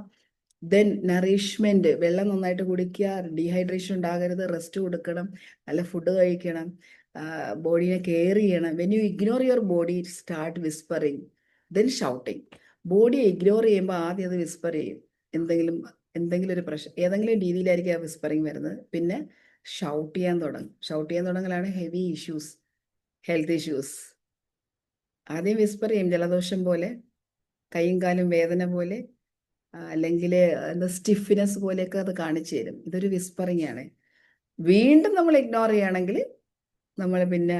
ദെൻ നറിഷ്മെന്റ്, വെള്ളം നന്നായിട്ട് കുടിക്കുക, ഡീഹൈഡ്രേഷൻ ഉണ്ടാകരുത്, റെസ്റ്റ് കൊടുക്കണം, നല്ല ഫുഡ് കഴിക്കണം, ബോഡിയെ കെയർ ചെയ്യണം. When you ignore your body start whispering, then shouting. ബോഡിയെ ഇഗ്നോർ ചെയ്യുമ്പോൾ ആദ്യം അത് വിസ്പർ ചെയ്യും. എന്തെങ്കിലും ഒരു പ്രശ്നം, ഏതെങ്കിലും രീതിയിലായിരിക്കും ആ വിസ്പറിങ് വരുന്നത്. പിന്നെ ഷൗട്ട് ചെയ്യാൻ തുടങ്ങലാണ് ഹെവി ഇഷ്യൂസ്, ഹെൽത്ത് ഇഷ്യൂസ്. ആദ്യം വിസ്പർ ചെയ്യും, ജലദോഷം പോലെ, കൈയും കാലും വേദന പോലെ, അല്ലെങ്കിൽ എന്താ സ്റ്റിഫ്നെസ് പോലെയൊക്കെ അത് കാണിച്ചു തരും. ഇതൊരു വിസ്പറിങ് ആണ്. വീണ്ടും നമ്മൾ ഇഗ്നോർ ചെയ്യുകയാണെങ്കിൽ നമ്മൾ പിന്നെ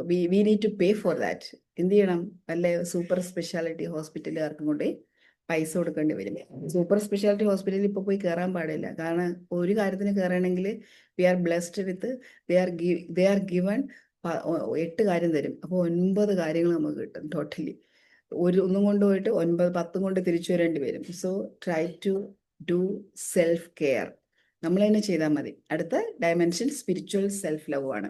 we need to pay for that. എന്ത് ചെയ്യണം? വല്ല സൂപ്പർ സ്പെഷ്യാലിറ്റി ഹോസ്പിറ്റലുകാർക്കും കൊണ്ട് പൈസ കൊടുക്കേണ്ടി വരും. സൂപ്പർ സ്പെഷ്യാലിറ്റി ഹോസ്പിറ്റലിൽ ഇപ്പോൾ പോയി കയറാൻ പാടില്ല. കാരണം ഒരു കാര്യത്തിന് കയറണമെങ്കിൽ we are blessed with they are given 8 കാര്യം തരും. അപ്പോൾ 9 കാര്യങ്ങൾ നമുക്ക് കിട്ടും ടോട്ടലി. ഒന്നും കൊണ്ട് പോയിട്ട് 9, 10 കൊണ്ട് തിരിച്ചു വരേണ്ടി വരും. So try to do self care. നമ്മൾ തന്നെ ചെയ്താൽ മതി. അടുത്ത ഡയമെൻഷൻ സ്പിരിച്വൽ സെൽഫ് ലവ് ആണ്.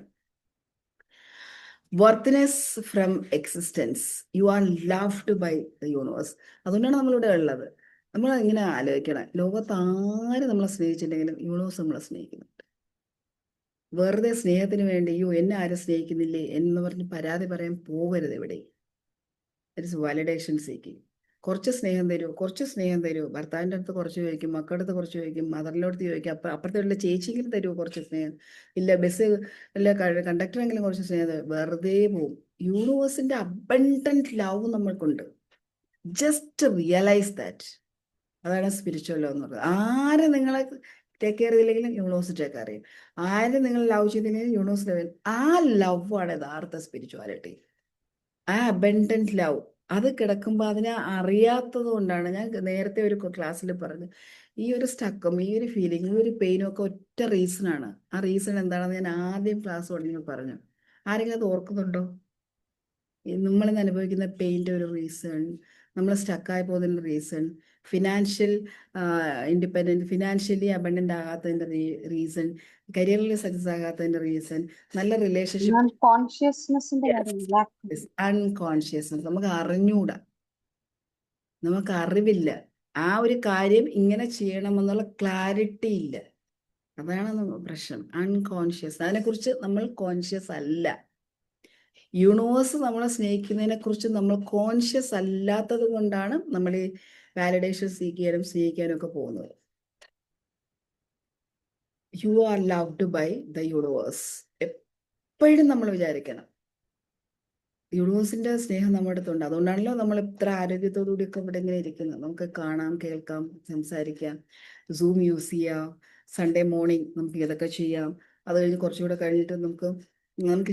Worthiness from existence. You are loved by the universe. അതുകൊണ്ടാണ് നമ്മളിവിടെ ഉള്ളത്. നമ്മൾ ഇങ്ങനെ ആലോചിക്കണം, ലോകത്ത് ആര് നമ്മളെ സ്നേഹിച്ചിട്ടുണ്ടെങ്കിലും യൂണിവേഴ്സ് നമ്മളെ സ്നേഹിക്കുന്നുണ്ട്. വെറുതെ സ്നേഹത്തിന് വേണ്ടി എന്നെ ആരും സ്നേഹിക്കുന്നില്ലേ എന്ന് പറഞ്ഞ് പരാതി പറയാൻ പോകരുത് എവിടെ. It's validation seeking. കുറച്ച് സ്നേഹം തരൂ. ഭർത്താവിൻ്റെ അടുത്ത് കുറച്ച് ചോദിക്കും, മക്കളുടെ അടുത്ത് കുറച്ച് ചോദിക്കും, മദറിനോടത്ത് ചോദിക്കും, അപ്പുറത്തെ ഉള്ള ചേച്ചിയെങ്കിലും തരുമോ കുറച്ച് സ്നേഹം? ഇല്ല, ബസ് അല്ല കണ്ടക്ടറെങ്കിലും കുറച്ച് സ്നേഹം. വെറുതെ പോവും. യൂണിവേഴ്സിന്റെ അബണ്ടന്റ് ലവ് നമ്മൾക്കുണ്ട്. Just realise that. അതാണ് സ്പിരിച്വൽ ലവ് എന്ന് പറയുന്നത്. ആര് നിങ്ങളെ ടേക്ക് കെയർ ചെയ്തില്ലെങ്കിലും യൂണിവേഴ്സ് ടേക്ക് കെയർ ചെയ്യും. ആര് നിങ്ങൾ ലവ് ചെയ്തില്ലെങ്കിലും യൂണിവേഴ്സ് ലവ് ചെയ്യും. ആ ലവ് ആണ് യഥാർത്ഥ സ്പിരിച്വാലിറ്റി. ആ അബണ്ടന്റ് ലവ് അത് കിടക്കുമ്പോൾ അതിനെ അറിയാത്തത് കൊണ്ടാണ്. ഞാൻ നേരത്തെ ഒരു ക്ലാസ്സിൽ പറഞ്ഞു, ഈ ഒരു സ്റ്റക്കും, ഈ ഒരു ഫീലിംഗ്, ഈ ഒരു പെയിനും ഒക്കെ ഒറ്റ റീസണാണ്. ആ റീസൺ എന്താണെന്ന് ഞാൻ ആദ്യം ക്ലാസ് തുടങ്ങി പറഞ്ഞു. ആരെങ്കിലും അത് ഓർക്കുന്നുണ്ടോ? നമ്മളിന്ന് അനുഭവിക്കുന്ന പെയിൻ്റെ ഒരു റീസൺ, നമ്മൾ സ്റ്റക്കായി പോകുന്നതിൻ്റെ റീസൺ, ഫിനാൻഷ്യൽ ഫിനാൻഷ്യലി അബണ്ടന്റ് ആകാത്തതിൻ്റെ റീസൺ, കരിയറിൽ സക്സസ് ആകാത്തതിൻ്റെ റീസൺ, നല്ല റിലേഷൻഷിപ്പ്, കോൺഷ്യസ്നെസിന്റെ കാര്യം, അൺകോൺഷ്യസ്നസ്. നമുക്ക് അറിഞ്ഞൂടാ, നമുക്ക് അറിവില്ല. ആ ഒരു കാര്യം ഇങ്ങനെ ചെയ്യണമെന്നുള്ള ക്ലാരിറ്റി ഇല്ല. അതാണ് പ്രശ്നം. അൺകോൺഷ്യസ്. അതിനെക്കുറിച്ച് നമ്മൾ കോൺഷ്യസ് അല്ല. യൂണിവേഴ്സ് നമ്മളെ സ്നേഹിക്കുന്നതിനെ കുറിച്ച് നമ്മൾ കോൺഷ്യസ് അല്ലാത്തത് കൊണ്ടാണ് നമ്മൾ ഈ വാലിഡേഷൻ സ്നേഹിക്കാനും ഒക്കെ പോകുന്നത്. You are loved by the universe. എപ്പോഴും നമ്മൾ വിചാരിക്കണം യൂണിവേഴ്സിന്റെ സ്നേഹം നമ്മുടെ അടുത്തുണ്ട്. അതുകൊണ്ടാണല്ലോ നമ്മൾ ഇത്ര ആരോഗ്യത്തോടു കൂടിയൊക്കെ ഇവിടെ ഇങ്ങനെ ഇരിക്കുന്നത്. നമുക്ക് കാണാം, കേൾക്കാം, സംസാരിക്കാം, സൂം യൂസ് ചെയ്യാം. സൺഡേ മോർണിംഗ് നമുക്ക് ഇതൊക്കെ ചെയ്യാം. അത് കഴിഞ്ഞ് കുറച്ചുകൂടെ കഴിഞ്ഞിട്ട് നമുക്ക്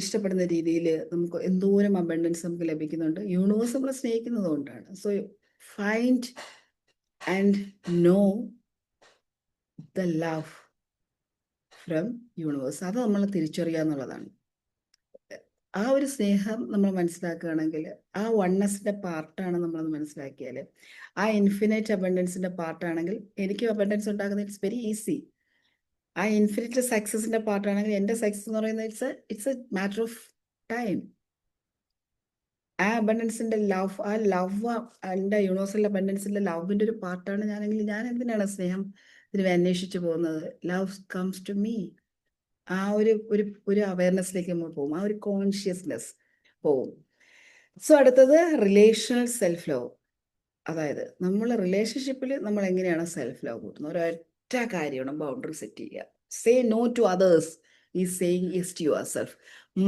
ഇഷ്ടപ്പെടുന്ന രീതിയിൽ നമുക്ക് എന്തോരം അബണ്ടൻസ് നമുക്ക് ലഭിക്കുന്നുണ്ട്. യൂണിവേഴ്സ് നമ്മളെ സ്നേഹിക്കുന്നത് കൊണ്ടാണ്. So find and know the love from universe. അത് നമ്മൾ തിരിച്ചറിയുക എന്നുള്ളതാണ്. ആ ഒരു സ്നേഹം നമ്മൾ മനസ്സിലാക്കുകയാണെങ്കിൽ, ആ വണ്ണസിന്റെ പാർട്ടാണ് നമ്മളത് മനസ്സിലാക്കിയാൽ, ആ ഇൻഫിനൈറ്റ് അബണ്ടൻസിന്റെ പാർട്ടാണെങ്കിൽ എനിക്ക് അബണ്ടൻസ് ഉണ്ടാക്കുന്നത് ഇറ്റ്സ് വെരി ഈസി. ആ ഇൻഫിനിറ്റ് സക്സസിന്റെ പാർട്ടാണെങ്കിൽ എൻ്റെ സക്സസ് എന്ന് പറയുന്നത് it's a matter of time. ആ അബണ്ടൻസിന്റെ ലവ്, ആ ലവ്, എൻ്റെ യൂണിവേഴ്സൽ അബണ്ടൻസിന്റെ ലവിന്റെ ഒരു പാർട്ടാണ് ഞാനെങ്കിൽ ഞാൻ എന്തിനാണ് സ്നേഹം ഇതിന് അന്വേഷിച്ചു പോകുന്നത്? Love comes to me. ആ ഒരു ഒരു ഒരു അവയർനെസ്സിലേക്ക് നമ്മൾ പോകും, ആ ഒരു കോൺഷ്യസ്നെസ് പോകും. സോ അടുത്തത് റിലേഷണൽ സെൽഫ് ലവ്. അതായത് നമ്മൾ റിലേഷൻഷിപ്പിൽ നമ്മൾ എങ്ങനെയാണ് സെൽഫ് ലവ് കൂട്ടുന്നത്? ഒരൊറ്റ കാര്യമാണ് ബൗണ്ടറി സെറ്റ് ചെയ്യുക. Say no to others is saying yes to yourself.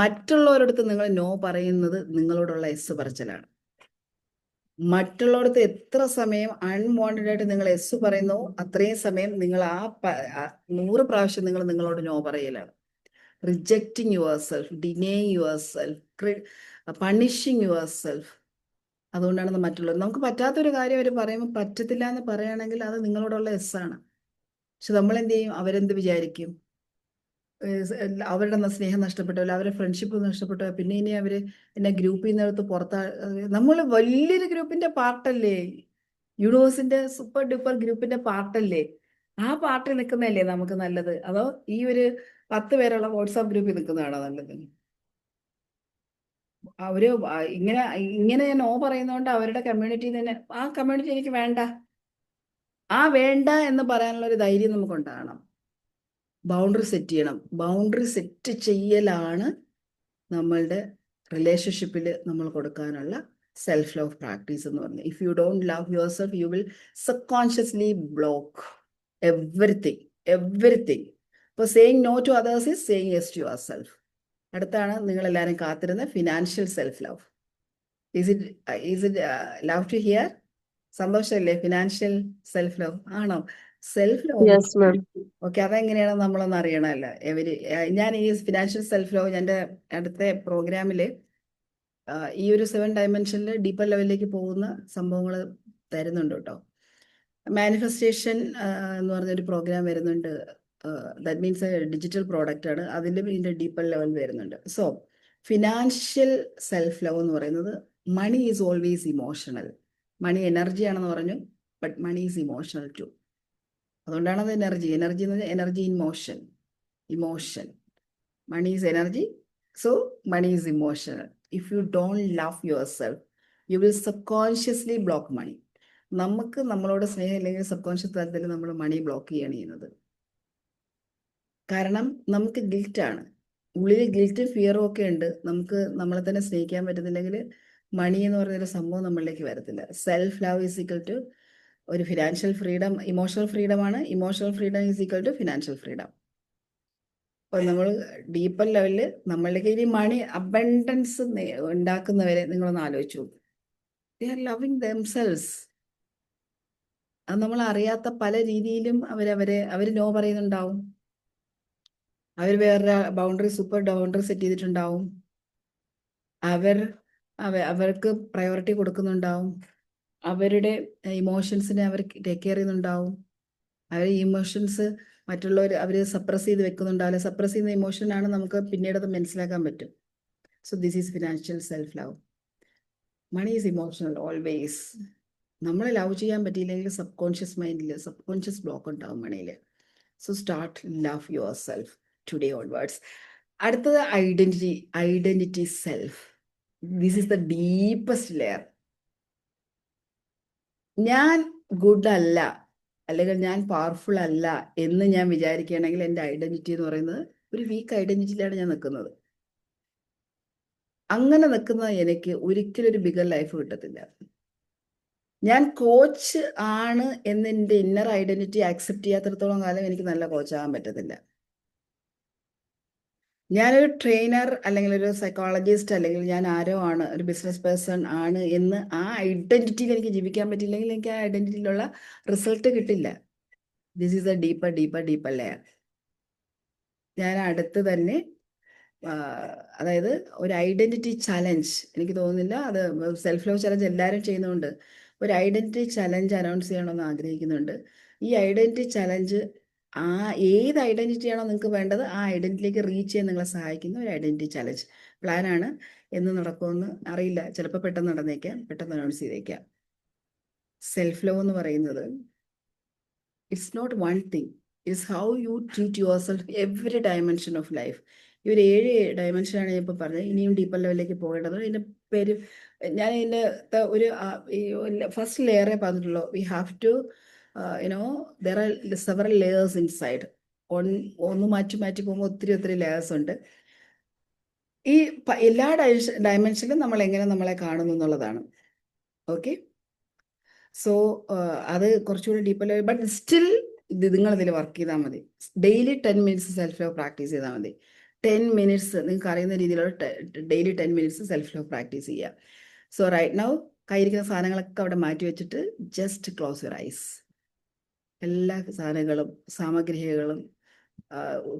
മറ്റുള്ളവരടുത്ത് നിങ്ങൾ നോ പറയുന്നത് നിങ്ങളോടുള്ള എസ് പറച്ചിലാണ്. മറ്റുള്ളവർക്ക് എത്ര സമയം അൺവാണ്ടഡ് ആയിട്ട് നിങ്ങൾ എസ് പറയുന്നു, അത്രയും സമയം നിങ്ങൾ ആ 100 പ്രാവശ്യം നിങ്ങൾ നിങ്ങളോട് നോ പറയലാണ്. Rejecting yourself, denying yourself, punishing yourself. അതുകൊണ്ടാണ് മറ്റുള്ളവർ നമുക്ക് പറ്റാത്തൊരു കാര്യം അവർ പറയുമ്പോൾ പറ്റത്തില്ല എന്ന് പറയുകയാണെങ്കിൽ അത് നിങ്ങളോടുള്ള എസ് ആണ്. പക്ഷെ നമ്മൾ എന്ത് ചെയ്യും? അവരെന്ത് വിചാരിക്കും? അവരുടെ സ്നേഹം നഷ്ടപ്പെട്ടല്ലോ, അവരുടെ ഫ്രണ്ട്ഷിപ്പ് നഷ്ടപ്പെട്ടോ, പിന്നെ ഇനി അവര് എന്നെ ഗ്രൂപ്പിൽ നിന്നെടുത്ത് പുറത്താ. നമ്മൾ വലിയൊരു ഗ്രൂപ്പിന്റെ പാർട്ടല്ലേ, യൂണിവേഴ്സിന്റെ സൂപ്പർ ഡൂപ്പർ ഗ്രൂപ്പിന്റെ പാർട്ടല്ലേ? ആ പാർട്ടിൽ നിൽക്കുന്നതല്ലേ നമുക്ക് നല്ലത്? അതോ ഈ ഒരു 10 പേരുള്ള വാട്സാപ്പ് ഗ്രൂപ്പിൽ നിൽക്കുന്നതാണോ നല്ലത്? അവര് ഇങ്ങനെ ഇങ്ങനെ നോ പറയുന്നതുകൊണ്ട് അവരുടെ കമ്മ്യൂണിറ്റി തന്നെ, ആ കമ്മ്യൂണിറ്റി എനിക്ക് വേണ്ട, ആ വേണ്ട എന്ന് പറയാനുള്ള ഒരു ധൈര്യം നമുക്ക് ഉണ്ടാകണം. ബൗണ്ടറി സെറ്റ് ചെയ്യണം. ബൗണ്ടറി സെറ്റ് ചെയ്യലാണ് നമ്മളുടെ റിലേഷൻഷിപ്പിൽ നമ്മൾ കൊടുക്കാനുള്ള സെൽഫ് ലവ് പ്രാക്ടീസ് എന്ന് പറഞ്ഞത്. If you don't love your self, you will subconsciously block everything. ഇപ്പോൾ saying no to others is saying yes to yourself. അടുത്താണ് നിങ്ങളെല്ലാവരും കാത്തിരുന്ന financial self love. Is it love to hear? സന്തോഷമല്ലേ? Financial self love ആണോ? Self love yes ma'am. Okay, അതെങ്ങനെയാണെന്ന് നമ്മളൊന്ന് അറിയണമല്ലോ. ഞാൻ ഈ ഫിനാൻഷ്യൽ സെൽഫ് ലവ് എൻ്റെ അടുത്ത പ്രോഗ്രാമിൽ ഈ ഒരു 7 ഡയമെൻഷനിൽ ഡീപ്പർ ലെവലിലേക്ക് പോകുന്ന സംഭവങ്ങൾ തരുന്നുണ്ട് കേട്ടോ. മാനിഫെസ്റ്റേഷൻ എന്ന് പറഞ്ഞൊരു പ്രോഗ്രാം വരുന്നുണ്ട്. ദാറ്റ് മീൻസ് ഡിജിറ്റൽ പ്രോഡക്റ്റ് ആണ്. അതിലും ഇതിൻ്റെ ഡീപ്പർ ലെവൽ വരുന്നുണ്ട്. സോ ഫിനാൻഷ്യൽ സെൽഫ് ലവ് എന്ന് പറയുന്നത്, money is always emotional. Money energy ആണെന്ന് പറഞ്ഞു, but money is emotional too. അതുകൊണ്ടാണ് അത് എനർജി എന്ന് പറഞ്ഞാൽ energy in motion. Emotion, money is energy, so money is emotional. If you don't love your self, you will subconsciously block money. നമുക്ക് നമ്മളോട് സ്നേഹം ഇല്ലെങ്കിൽ സബ്കോൺഷ്യസ് തലത്തിൽ നമ്മൾ മണി ബ്ലോക്ക് ചെയ്യാണ് ചെയ്യുന്നത്. കാരണം നമുക്ക് ഗിൽറ്റാണ്, ഉള്ളിൽ ഗിൽറ്റും ഫിയറും ഒക്കെ ഉണ്ട്. നമുക്ക് നമ്മളെ തന്നെ സ്നേഹിക്കാൻ പറ്റുന്നില്ലെങ്കിൽ മണി എന്ന് പറയുന്നൊരു സംഭവം നമ്മളിലേക്ക് വരത്തില്ല. Self love is equal to ഒരു ഫിനാൻഷ്യൽ ഫ്രീഡം, ഇമോഷണൽ ഫ്രീഡം ആണ്. Emotional freedom is equal to financial freedom. അപ്പോൾ നമ്മൾ ഡീപ്പർ ലെവലിൽ നമ്മളിലേക്ക് ഇനി മണി അബണ്ടൻസ് ഉണ്ടാക്കുന്നവരെ നിങ്ങളൊന്ന് ആലോചിച്ചു. They are loving themselves. അത് നമ്മൾ അറിയാത്ത പല രീതിയിലും അവർ നോ പറയുന്നുണ്ടാവും. അവർ വേറെ സൂപ്പർ ബൗണ്ടറി സെറ്റ് ചെയ്തിട്ടുണ്ടാവും. അവർക്ക് പ്രയോറിറ്റി കൊടുക്കുന്നുണ്ടാവും. അവരുടെ ഇമോഷൻസിനെ അവർ ടേക്ക് കെയർ ചെയ്യുന്നുണ്ടാവും. അവർ ഇമോഷൻസ് മറ്റുള്ളവർ സപ്രസ് ചെയ്ത് വെക്കുന്നുണ്ടാവില്ല. സപ്രസ് ചെയ്യുന്ന ഇമോഷനാണ് നമുക്ക് പിന്നീട് അത് മനസ്സിലാക്കാൻ പറ്റും. So this is financial self love. Money is emotional always. നമ്മൾ ലവ് ചെയ്യാൻ പറ്റിയില്ലെങ്കിൽ സബ്കോൺഷ്യസ് മൈൻഡിൽ സബ്കോൺഷ്യസ് ബ്ലോക്ക് ഉണ്ടാവും മണിയിൽ. So start love your self today onwards. അടുത്തത് identity self. This is the deepest layer. ഞാൻ ഗുഡ് അല്ല, അല്ലെങ്കിൽ ഞാൻ പവർഫുൾ അല്ല എന്ന് ഞാൻ വിചാരിക്കുകയാണെങ്കിൽ എൻ്റെ ഐഡന്റിറ്റി എന്ന് പറയുന്നത് ഒരു വീക്ക് ഐഡന്റിറ്റിയിലാണ് ഞാൻ നിൽക്കുന്നത്. അങ്ങനെ നിൽക്കുന്ന എനിക്ക് ഒരിക്കലും ഒരു ബിഗർ ലൈഫ് കിട്ടത്തില്ല. ഞാൻ കോച്ച് ആണ് എന്നെൻ്റെ ഇന്നർ ഐഡന്റിറ്റി ആക്സെപ്റ്റ് ചെയ്യാത്തിടത്തോളം കാലം എനിക്ക് നല്ല കോച്ചാകാൻ പറ്റത്തില്ല. ഞാനൊരു ട്രെയിനർ അല്ലെങ്കിൽ ഒരു സൈക്കോളജിസ്റ്റ് അല്ലെങ്കിൽ ഞാൻ ആരോ ആണ്, ഒരു ബിസിനസ് പേഴ്സൺ ആണ് എന്ന് ആ ഐഡന്റിറ്റിയിൽ എനിക്ക് ജീവിക്കാൻ പറ്റില്ലെങ്കിൽ എനിക്ക് ആ ഐഡന്റിറ്റിയിലുള്ള റിസൾട്ട് കിട്ടില്ല. This is A deeper layer. ഞാൻ അടുത്ത് തന്നെ അതായത് ഒരു ഐഡന്റിറ്റി ചലഞ്ച്, എനിക്ക് തോന്നുന്നില്ല അത് സെൽഫ് ലവ് ചലഞ്ച് എല്ലാവരും ചെയ്യുന്നുണ്ട്. ഒരു ഐഡന്റിറ്റി ചലഞ്ച് അനൗൺസ് ചെയ്യണമെന്ന് ആഗ്രഹിക്കുന്നുണ്ട്. ഈ ഐഡന്റിറ്റി ചലഞ്ച് ഏത് ഐഡന്റിറ്റിയാണോ നിങ്ങൾക്ക് വേണ്ടത് ആ ഐഡന്റിറ്റിയിലേക്ക് റീച്ച് ചെയ്യാൻ നിങ്ങളെ സഹായിക്കുന്ന ഒരു ഐഡന്റിറ്റി ചലഞ്ച് പ്ലാനാണ്. എന്ന് നടക്കുമെന്ന് അറിയില്ല, ചിലപ്പോൾ പെട്ടെന്ന് നടന്നേക്കാം, പെട്ടെന്ന് അനൗൺസ് ചെയ്തേക്കാം. സെൽഫ് ലവ് എന്ന് പറയുന്നത് it's not one thing, it's how you treat your self every dimension of life. ഈ ഒരു 7 ഡയമെൻഷനാണ് ഞാൻ ഇപ്പോൾ പറഞ്ഞത്. ഇനിയും ഡീപ്പർ ലെവലിലേക്ക് പോകേണ്ടത്. ഇതിൻ്റെ പേര് ഞാൻ ഇതിൻ്റെ ഒരു ഈ ഫസ്റ്റ് ലെയറേ പറഞ്ഞിട്ടുള്ളൂ. We have to you know there are several layers inside. ഒന്ന് മാറ്റി മാറ്റി പോകുമ്പോൾ ഒത്തിരി ലെയേഴ്സ് ഉണ്ട്. ഈ എല്ലാ ഡയമെൻഷനിലും നമ്മൾ എങ്ങനെ നമ്മളെ കാണുന്നു എന്നുള്ളതാണ്. ഓക്കെ, സോ അത് കുറച്ചുകൂടി ഡീപ്പർ, ബട്ട് സ്റ്റിൽ നിങ്ങൾ ഇതിൽ വർക്ക് ചെയ്താൽ മതി. Daily 10 minutes self love practice ചെയ്താൽ മതി. 10 മിനിറ്റ്സ് നിങ്ങൾക്ക് അറിയുന്ന രീതിയിലുള്ള daily 10 minutes self love practice ചെയ്യുക. സോ റൈറ്റ് നൗ കയ്യിരിക്കുന്ന സാധനങ്ങളൊക്കെ അവിടെ മാറ്റി വെച്ചിട്ട് ജസ്റ്റ് ക്ലോസ് യുവർ ഐസ്. എല്ലാ സാധനങ്ങളും സാമഗ്രികളും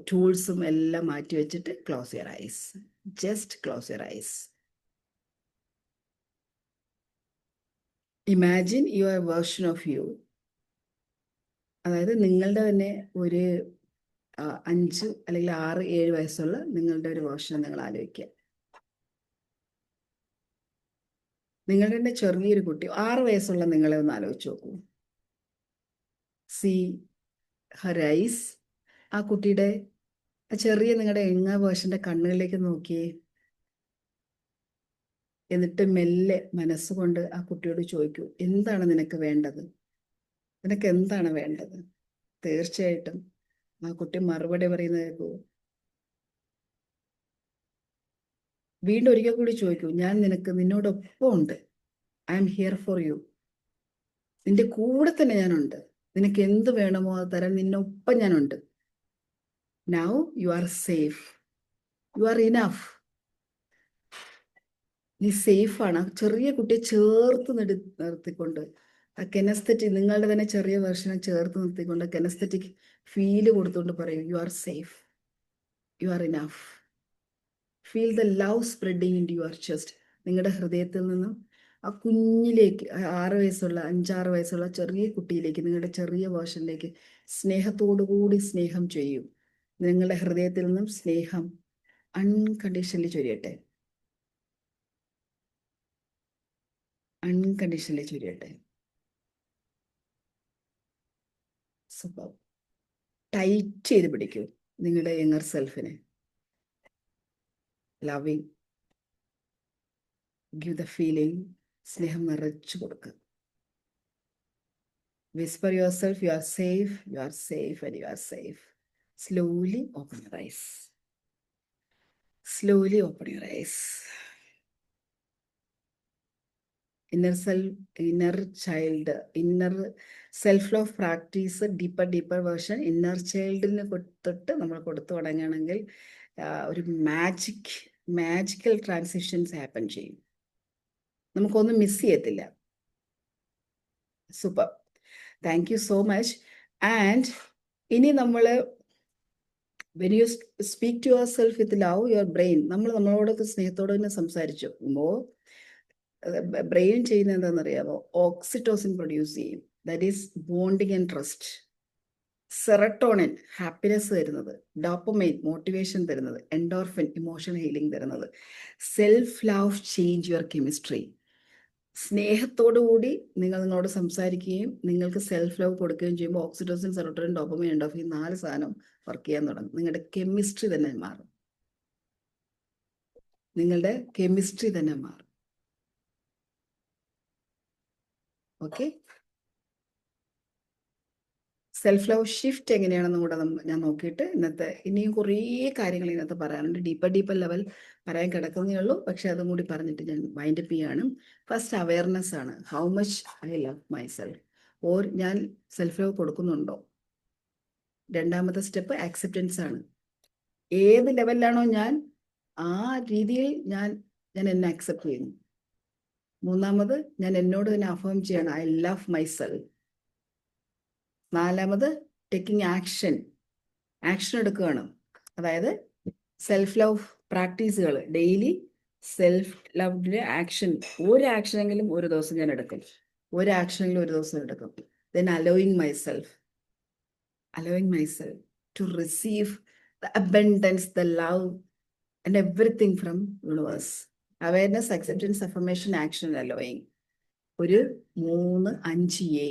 ടൂൾസും എല്ലാം മാറ്റി വെച്ചിട്ട് close your eyes. Just close your eyes. Imagine your version of you. അതായത് നിങ്ങളുടെ തന്നെ ഒരു 5 അല്ലെങ്കിൽ 6, 7 വയസ്സുള്ള നിങ്ങളുടെ ഒരു വേർഷൻ നിങ്ങൾ ആലോചിക്കുക. നിങ്ങളുടെ തന്നെ ചെറിയൊരു കുട്ടി 6 വയസ്സുള്ള നിങ്ങളെ ഒന്ന് ആലോചിച്ച് നോക്കൂ. C her eyes. ആ കുട്ടിയുടെ ചെറിയ നിങ്ങളുടെ യങ് വേർഷന്റെ കണ്ണുകളിലേക്ക് നോക്കിയേ. എന്നിട്ട് മെല്ലെ മനസ്സുകൊണ്ട് ആ കുട്ടിയോട് ചോദിക്കൂ, എന്താണ് നിനക്ക് വേണ്ടത്? നിനക്ക് എന്താണ് വേണ്ടത്? തീർച്ചയായിട്ടും ആ കുട്ടി മറുപടി പറയുന്നത് കേൾക്കൂ. വീണ്ടും ഒരിക്കൽ കൂടി ചോദിക്കൂ, ഞാൻ നിന്നോടൊപ്പം ഉണ്ട്. I am here for you. നിന്റെ കൂടെ തന്നെ ഞാനുണ്ട്. നിനക്ക് എന്ത് വേണമോ അത് തരാൻ നിന്നൊപ്പം ഞാനുണ്ട്. Now you are safe. You are enough. നീ സേഫാണ്. ചെറിയ കുട്ടിയെ ചേർത്ത് നിർത്തിക്കൊണ്ട് ആ കെനസ്തെറ്റിക്, നിങ്ങളുടെ തന്നെ ചെറിയ വെർഷനെ ചേർത്ത് നിർത്തിക്കൊണ്ട് കെനസ്തെറ്റിക് ഫീല് കൊടുത്തുകൊണ്ട് പറയും, you are safe, you are enough. Feel the love spreading in to your chest. നിങ്ങളുടെ ഹൃദയത്തിൽ നിന്നും ആ കുഞ്ഞിലേക്ക്, 6 വയസ്സുള്ള 5-6 വയസ്സുള്ള ചെറിയ കുട്ടിയിലേക്ക്, നിങ്ങളുടെ ചെറിയ വേർഷനിലേക്ക് സ്നേഹത്തോടു കൂടി സ്നേഹം ചെയ്യും. നിങ്ങളുടെ ഹൃദയത്തിൽ നിന്നും സ്നേഹം അൺകണ്ടീഷണലി ചൊരിയട്ടെ. അൺകണ്ടീഷണലി ചൊരിയട്ടെ. സൂപ്പർ. ടൈറ്റ് ചെയ്ത് പിടിക്കൂ നിങ്ങളുടെ യങ്ങർ സെൽഫിനെ. Loving, give the feeling. സ്നേഹം നിറച്ചു കൊടുക്കുക. Whisper yourself, you are safe, you are safe, and you are safe. Slowly open your eyes. Slowly open your eyes. Inner self, inner child, inner self-love practice, deeper version. Inner childന് തൊട്ട് നമ്മൾ കൊടുത്തു തുടങ്ങുകയാണെങ്കിൽ ഒരു magical transitions happen ചെയ്യും. നമുക്കൊന്നും miss ചെയ്യത്തില്ല. Super. Thank you so much. And ഇനി നമ്മൾ when you speak to yourself with love, your brain, നമ്മളോടൊക്കെ സ്നേഹത്തോടെ തന്നെ സംസാരിക്കുമ്പോൾ ബ്രെയിൻ ചെയ്യുന്നത് എന്താണെന്നറിയാമോ? ഓക്സിറ്റോസിൻ പ്രൊഡ്യൂസ് ചെയ്യും. That is bonding and trust. Serotonin happiness തരുന്നത്, ഡോപ്പമൈൻ മോട്ടിവേഷൻ തരുന്നത്, എൻഡോർഫിൻ ഇമോഷൻ ഹീലിംഗ് തരുന്നത്. Self love change your chemistry. സ്നേഹത്തോടുകൂടി നിങ്ങളോട് സംസാരിക്കുകയും നിങ്ങൾക്ക് സെൽഫ് ലവ് കൊടുക്കുകയും ചെയ്യുമ്പോൾ ഓക്സിറ്റോസിൻ, സെറോട്ടോണിൻ, ഡോപ്പമൈൻ, എൻഡോർഫിൻ 4 സാധനം വർക്ക് ചെയ്യാൻ തുടങ്ങും. നിങ്ങളുടെ കെമിസ്ട്രി തന്നെ മാറും. നിങ്ങളുടെ കെമിസ്ട്രി തന്നെ മാറും. ഓക്കെ, സെൽഫ് ലവ് ഷിഫ്റ്റ് എങ്ങനെയാണെന്നും കൂടെ ഞാൻ നോക്കിയിട്ട് ഇനിയും കുറേ കാര്യങ്ങൾ ഇതിനകത്ത് പറയാനുണ്ട്. ഡീപ്പർ ലെവൽ പറയാൻ കിടക്കുന്നേ ഉള്ളൂ. പക്ഷെ അതും കൂടി പറഞ്ഞിട്ട് ഞാൻ വൈൻഡപ്പ് ചെയ്യാണ്. ഫസ്റ്റ് അവയർനെസ് ആണ്. How much I love my self, or ഞാൻ സെൽഫ് ലവ് കൊടുക്കുന്നുണ്ടോ. രണ്ടാമത്തെ സ്റ്റെപ്പ് ആക്സെപ്റ്റൻസ് ആണ്. ഏത് ലെവലിലാണോ ഞാൻ, ആ രീതിയിൽ ഞാൻ എന്നെ അക്സെപ്റ്റ് ചെയ്യുന്നു. മൂന്നാമത്, ഞാൻ എന്നോട് തന്നെ അഫേം ചെയ്യണം, ഐ ലവ് മൈ സെൽഫ്. നാലാമത്, ടേക്കിംഗ് ആക്ഷൻ എടുക്കുകയാണ്. അതായത് സെൽഫ് ലവ് പ്രാക്ടീസുകൾ ഡെയിലി സെൽഫ് ലവിന്റെ ആക്ഷൻ, ഒരു ആക്ഷനെങ്കിലും ഒരു ദിവസം ഞാൻ എടുക്കും. Then allowing myself to receive the abundance, the love and everything from universe. Awareness, acceptance, affirmation, action, allowing. ഒരു 3-5A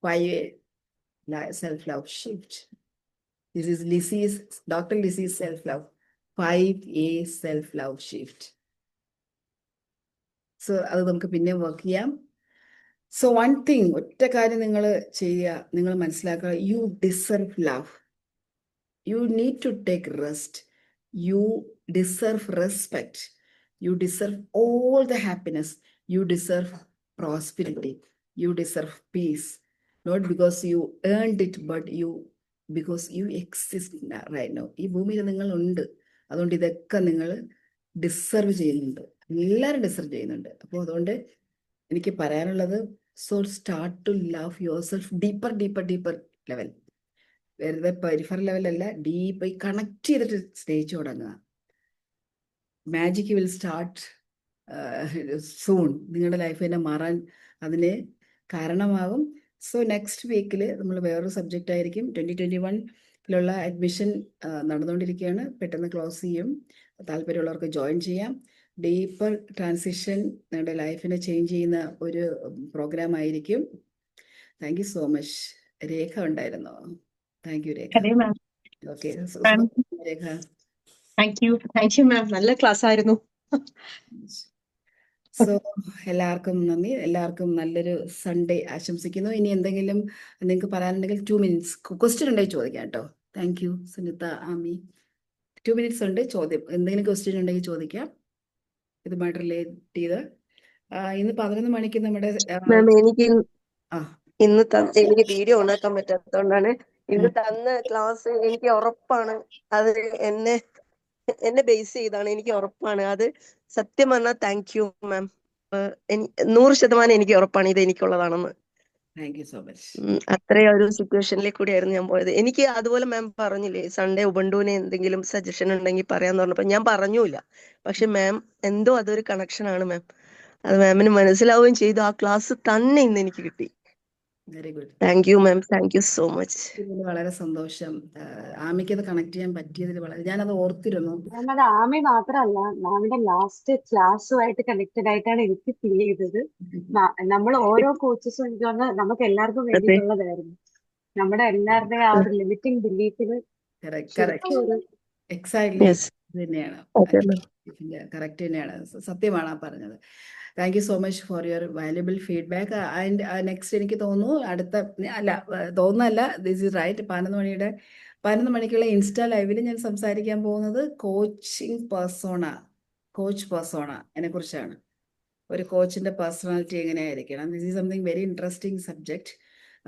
5A self-love shift. This is Dr. Lizzie's self-love 5A self-love shift. So അത് നമുക്ക് പിന്നെ work ചെയ്യാം. So one thing, ഒറ്റ കാര്യം നിങ്ങൾ ചെയ്യുക, നിങ്ങൾ മനസ്സിലാക്കുക, U deserve love. You need to take rest. You deserve respect. You deserve all the happiness. You deserve prosperity. You deserve peace. Not because you earned it, but because you exist right now. ഈ ഭൂമിയിൽ നിങ്ങൾ ഉണ്ട്. അതുകൊണ്ട് ഇതൊക്കെ നിങ്ങൾ deserve ചെയ്യുന്നുണ്ട്. എല്ലാവരും deserve ചെയ്യുന്നുണ്ട്. അപ്പോൾ അതുകൊണ്ട് എനിക്ക് പറയാനുള്ളത്, so start to love your self deeper deeper deeper level. വെറുതെ പെരിഫറൽ ലെവലല്ല, ഡീപ്പ് കണക്ട് ചെയ്തിട്ട് സ്നേഹിച്ചു തുടങ്ങുക. Magic will start soon. നിങ്ങളുടെ ലൈഫ് തന്നെ മാറാൻ അതിന് കാരണമാകും. സോ നെക്സ്റ്റ് വീക്കിൽ നമ്മൾ വേറൊരു സബ്ജക്റ്റ് ആയിരിക്കും. 2021 അഡ്മിഷൻ നടന്നുകൊണ്ടിരിക്കുകയാണ്. പെട്ടെന്ന് ക്ലോസ് ചെയ്യും. താല്പര്യമുള്ളവർക്ക് ജോയിൻ ചെയ്യാം. ഡീപ്പർ ട്രാൻസിഷൻ നിങ്ങളുടെ ലൈഫിനെ ചേഞ്ച് ചെയ്യുന്ന ഒരു പ്രോഗ്രാം ആയിരിക്കും. Thank you so much. Rekha ഉണ്ടായിരുന്നോ? Thank you Rekha. അതെ ma'am. Okay Rekha. Thank you ma'am. നല്ല ക്ലാസ് ആയിരുന്നു. സോ എല്ലാവർക്കും നന്ദി. എല്ലാവർക്കും നല്ലൊരു സൺഡേ ആശംസിക്കുന്നു. ഇനി എന്തെങ്കിലും നിങ്ങൾക്ക് പറയാനുണ്ടെങ്കിൽ 2 minutes ക്വസ്റ്റ്യൻ ഉണ്ടെങ്കിൽ ചോദിക്കാം കേട്ടോ. Thank you Sunitha, Ami. 2 minutes ഉണ്ട്. ചോദ്യം എന്തെങ്കിലും ക്വസ്റ്റ്യൻ ഉണ്ടെങ്കിൽ ചോദിക്കാം, ഇതുമായിട്ട് റിലേറ്റ് ചെയ്ത്. ഇന്ന് 11 മണിക്ക് നമ്മുടെ മാം എനിക്ക് ആ എനിക്ക് വീഡിയോ ഉണ്ടാക്കാൻ പറ്റാത്തതുകൊണ്ടാണ്. ഇന്ന് തന്ന ക്ലാസ് എനിക്ക് ഉറപ്പാണ് അത് എന്നെ ബേസ് ചെയ്താണ്. എനിക്ക് ഉറപ്പാണ് അത്. സത്യം പറഞ്ഞാൽ താങ്ക് യു മാം. 100% എനിക്ക് ഉറപ്പാണ് ഇത് എനിക്കുള്ളതാണെന്ന്. Thank you so much. അത്രയും ഒരു സിറ്റുവേഷനിലേക്ക് കൂടിയായിരുന്നു ഞാൻ പോയത്. എനിക്ക് അതുപോലെ മാം പറഞ്ഞില്ലേ സൺഡേ ഉബുണ്ടുവിന് എന്തെങ്കിലും സജഷൻ ഉണ്ടെങ്കിൽ പറയാന്ന് പറഞ്ഞപ്പോ ഞാൻ പറഞ്ഞൂല. പക്ഷെ മാം എന്തോ അതൊരു കണക്ഷൻ ആണ് മാം. അത് മാമിന് മനസ്സിലാവുകയും ചെയ്തു. ആ ക്ലാസ് തന്നെ ഇന്ന് എനിക്ക് കിട്ടി. Very good. Thank you ma'am. Thank you so much. ഇതിൽ വളരെ സന്തോഷം. ആമിക്ക് അത് കണക്ട് ചെയ്യാൻ പറ്റിയതിൽ വളരെ, ഞാനത് ഓർത്തിരുന്നു. അത് ആമി മാത്രമല്ല, മാമിന്റെ ലാസ്റ്റ് ക്ലാസ്സുമായിട്ട് കണക്റ്റഡ് ആയിട്ടാണ് എനിക്ക് ഫീൽ ചെയ്തത്. നമ്മൾ ഓരോ കോച്ചസും എനിക്ക് തോന്നുന്നു നമുക്ക് എല്ലാവർക്കും വേണ്ടിയിട്ടുള്ളതായിരുന്നു. നമ്മുടെ എല്ലാവരുടെയും ആ ഒരു ലിമിറ്റിംഗ് ബിലീഫിന് ശരിക്കും ഒരു എക്സാക്ട്ലി യെസ് ഇത് തന്നെയാണ്. Okay ma'am. കറക്റ്റ് തന്നെയാണ്. സത്യമാണ് ആ പറഞ്ഞത്. Thank you so much for your valuable feedback. And next എനിക്ക് തോന്നുന്നു തോന്നുന്നല്ല, ദിസ് ഈസ് റൈറ്റ്. 11 മണിക്കുള്ള ഇൻസ്റ്റാ ലൈവിൽ ഞാൻ സംസാരിക്കാൻ പോകുന്നത് കോച്ച് പേഴ്സോണ കുറിച്ചാണ്. ഒരു കോച്ചിന്റെ പേഴ്സണാലിറ്റി എങ്ങനെയായിരിക്കണം. This is something very interesting subject.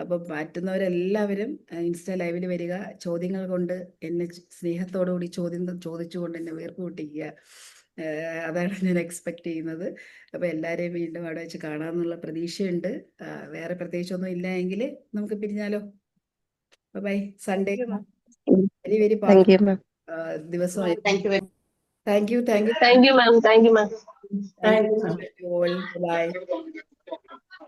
അപ്പം പറ്റുന്നവരെല്ലാവരും ഇൻസ്റ്റാ ലൈവിൽ വരിക. ചോദ്യങ്ങൾ കൊണ്ട് എന്നെ സ്നേഹത്തോടുകൂടി ചോദിച്ചുകൊണ്ട് എന്നെ വീർപ്പ് മുട്ടിക്കുക. അതാണ് ഞാൻ എക്സ്പെക്ട് ചെയ്യുന്നത്. അപ്പോൾ എല്ലാവരെയും വീണ്ടും അവിടെ വെച്ച് കാണാമെന്നുള്ള പ്രതീക്ഷയുണ്ട്. വേറെ പ്രത്യേകിച്ചൊന്നും ഇല്ല എങ്കിൽ നമുക്ക് പിരിഞ്ഞാലോ. Bye. Sunday very very thank you ma'am. ദിവസമായി. Thank you thank you ma'am. Thank you ma'am. All. By.